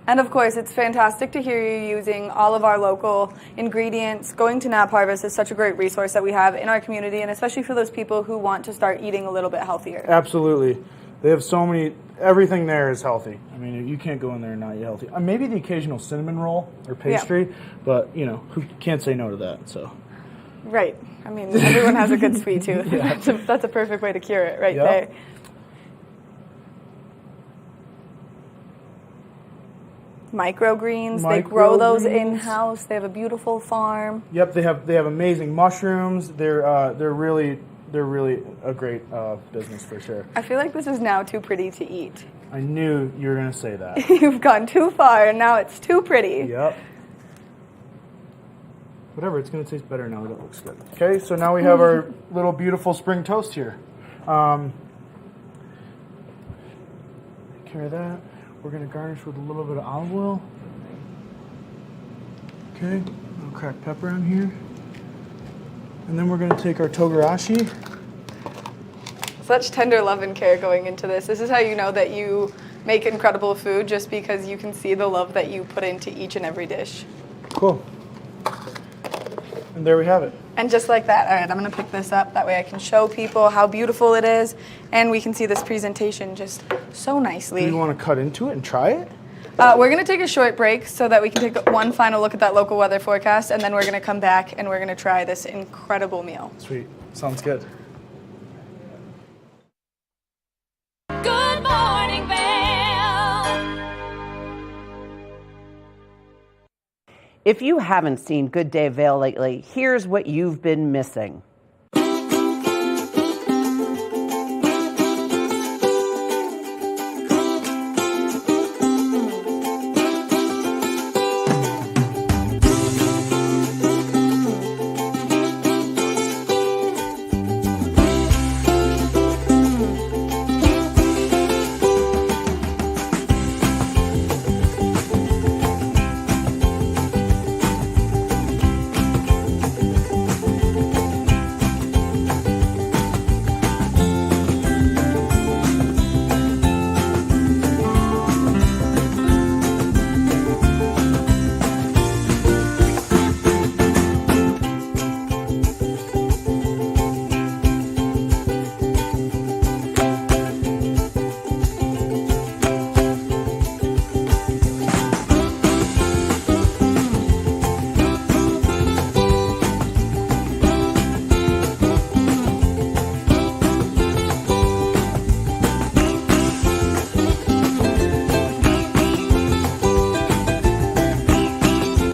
And of course, it's fantastic to hear you using all of our local ingredients. Going to Nap Harvest is such a great resource that we have in our community, and especially for those people who want to start eating a little bit healthier. Absolutely. They have so many, everything there is healthy. I mean, you can't go in there and not eat healthy. Maybe the occasional cinnamon roll or pastry, but, you know, who can't say no to that, so. Right. I mean, everyone has a good sweet tooth. Yeah. That's a perfect way to cure it right there. Microgreens, they grow those in-house. They have a beautiful farm. Yep, they have amazing mushrooms. They're really a great business for sure. I feel like this is now too pretty to eat. I knew you were going to say that. You've gone too far, and now it's too pretty. Yep. Whatever, it's going to taste better now that it looks good. Okay, so now we have our little beautiful spring toast here. Take care of that. We're going to garnish with a little bit of olive oil. Okay, a little cracked pepper on here. And then we're going to take our togarashi. Such tender love and care going into this. This is how you know that you make incredible food, just because you can see the love that you put into each and every dish. Cool. And there we have it. And just like that, all right, I'm going to pick this up. That way I can show people how beautiful it is, and we can see this presentation just so nicely. Do you want to cut into it and try it? We're going to take a short break so that we can take one final look at that local weather forecast, and then we're going to come back and we're going to try this incredible meal. Sweet. Sounds good. Good Morning Vail. If you haven't seen Good Day Vail lately, here's what you've been missing.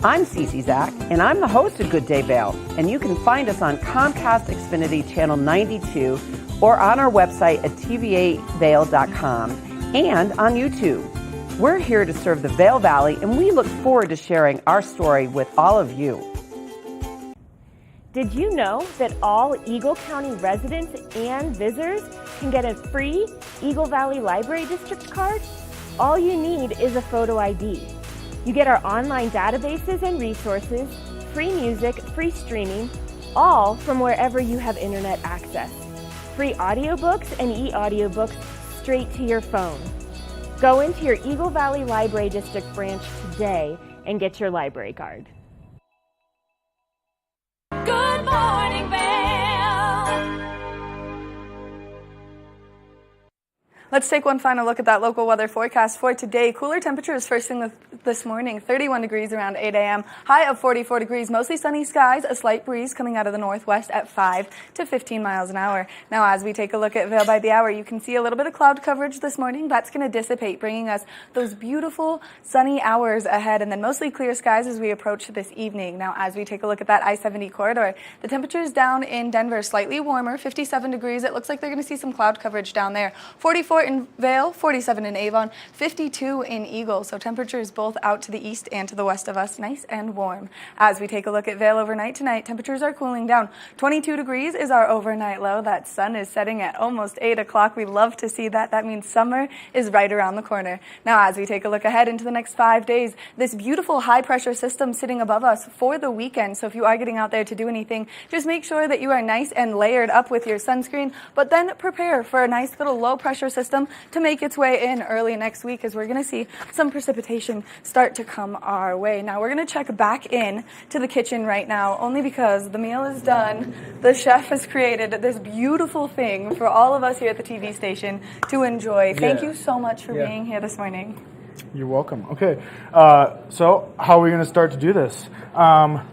I'm Cece Zach, and I'm the host of Good Day Vail, and you can find us on Comcast Xfinity Channel 92 or on our website at tva8vail.com. and on YouTube. We're here to serve the Vail Valley, and we look forward to sharing our story with all of you. Did you know that all Eagle County residents and visitors can get a free Eagle Valley Library District card? All you need is a photo ID. You get our online databases and resources, free music, free streaming, all from wherever you have internet access. Free audiobooks and e-audiobooks straight to your phone. Go into your Eagle Valley Library District branch today and get your library card. Good morning, Vail. Let's take one final look at that local weather forecast for today. Cooler temperatures first thing this morning, 31 degrees around 8 a.m., high of 44 degrees, mostly sunny skies, a slight breeze coming out of the northwest at 5 to 15 miles an hour. Now, as we take a look at Vail by the hour, you can see a little bit of cloud coverage this morning. That's going to dissipate, bringing us those beautiful sunny hours ahead, and then mostly clear skies as we approach this evening. Now, as we take a look at that I-70 corridor, the temperatures down in Denver slightly warmer, 57 degrees. It looks like they're going to see some cloud coverage down there. 44 in Vail, 47 in Avon, 52 in Eagle. So temperatures both out to the east and to the west of us, nice and warm. As we take a look at Vail overnight tonight, temperatures are cooling down. 22 degrees is our overnight low. That sun is setting at almost 8 o'clock. We love to see that. That means summer is right around the corner. Now, as we take a look ahead into the next 5 days, this beautiful high pressure system sitting above us for the weekend. So if you are getting out there to do anything, just make sure that you are nice and layered up with your sunscreen, but then prepare for a nice little low pressure system to make its way in early next week, as we're going to see some precipitation start to come our way. Now, we're going to check back in to the kitchen right now, only because the meal is done. The chef has created this beautiful thing for all of us here at the TV station to enjoy. Thank you so much for being here this morning. You're welcome. Okay, so how are we going to start to do this? What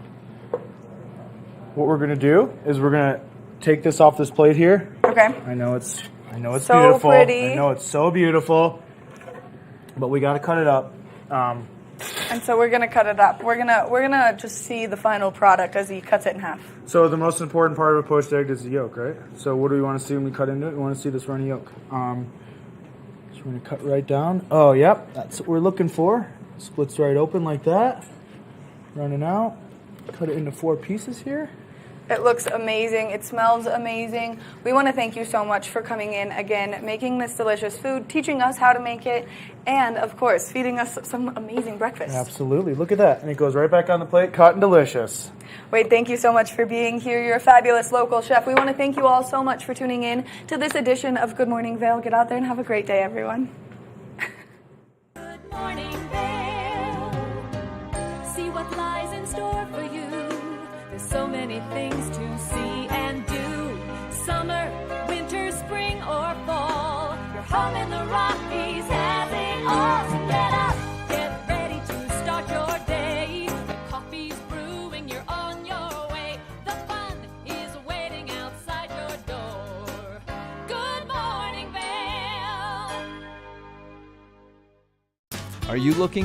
we're going to do is we're going to take this off this plate here. Okay. I know it's so beautiful. pretty. I know it's so beautiful, but we got to cut it up. And so we're gonna cut it up. We're gonna just see the final product as he cuts it in half. So the most important part of a poached egg is the yolk, right? So what do we want to see when we cut into it? We want to see this runny yolk. So we're gonna cut right down. Oh, yep, that's what we're looking for. Splits right open like that. Running out. Cut it into 4 pieces here. It looks amazing. It smells amazing. We want to thank you so much for coming in again, making this delicious food, teaching us how to make it, and, of course, feeding us some amazing breakfast. Absolutely. Look at that. And it goes right back on the plate, cut and delicious. Wade, thank you so much for being here. You're a fabulous local chef. We want to thank you all so much for tuning in to this edition of Good Morning Vail. Get out there and have a great day, everyone. Good morning, Vail. See what lies in store for you. There's so many things to see and do. Summer, winter, spring, or fall. Your home in the Rockies has it all. So get up, get ready to start your day. The coffee's brewing, you're on your way. The fun is waiting outside your door. Good morning, Vail. Are you looking for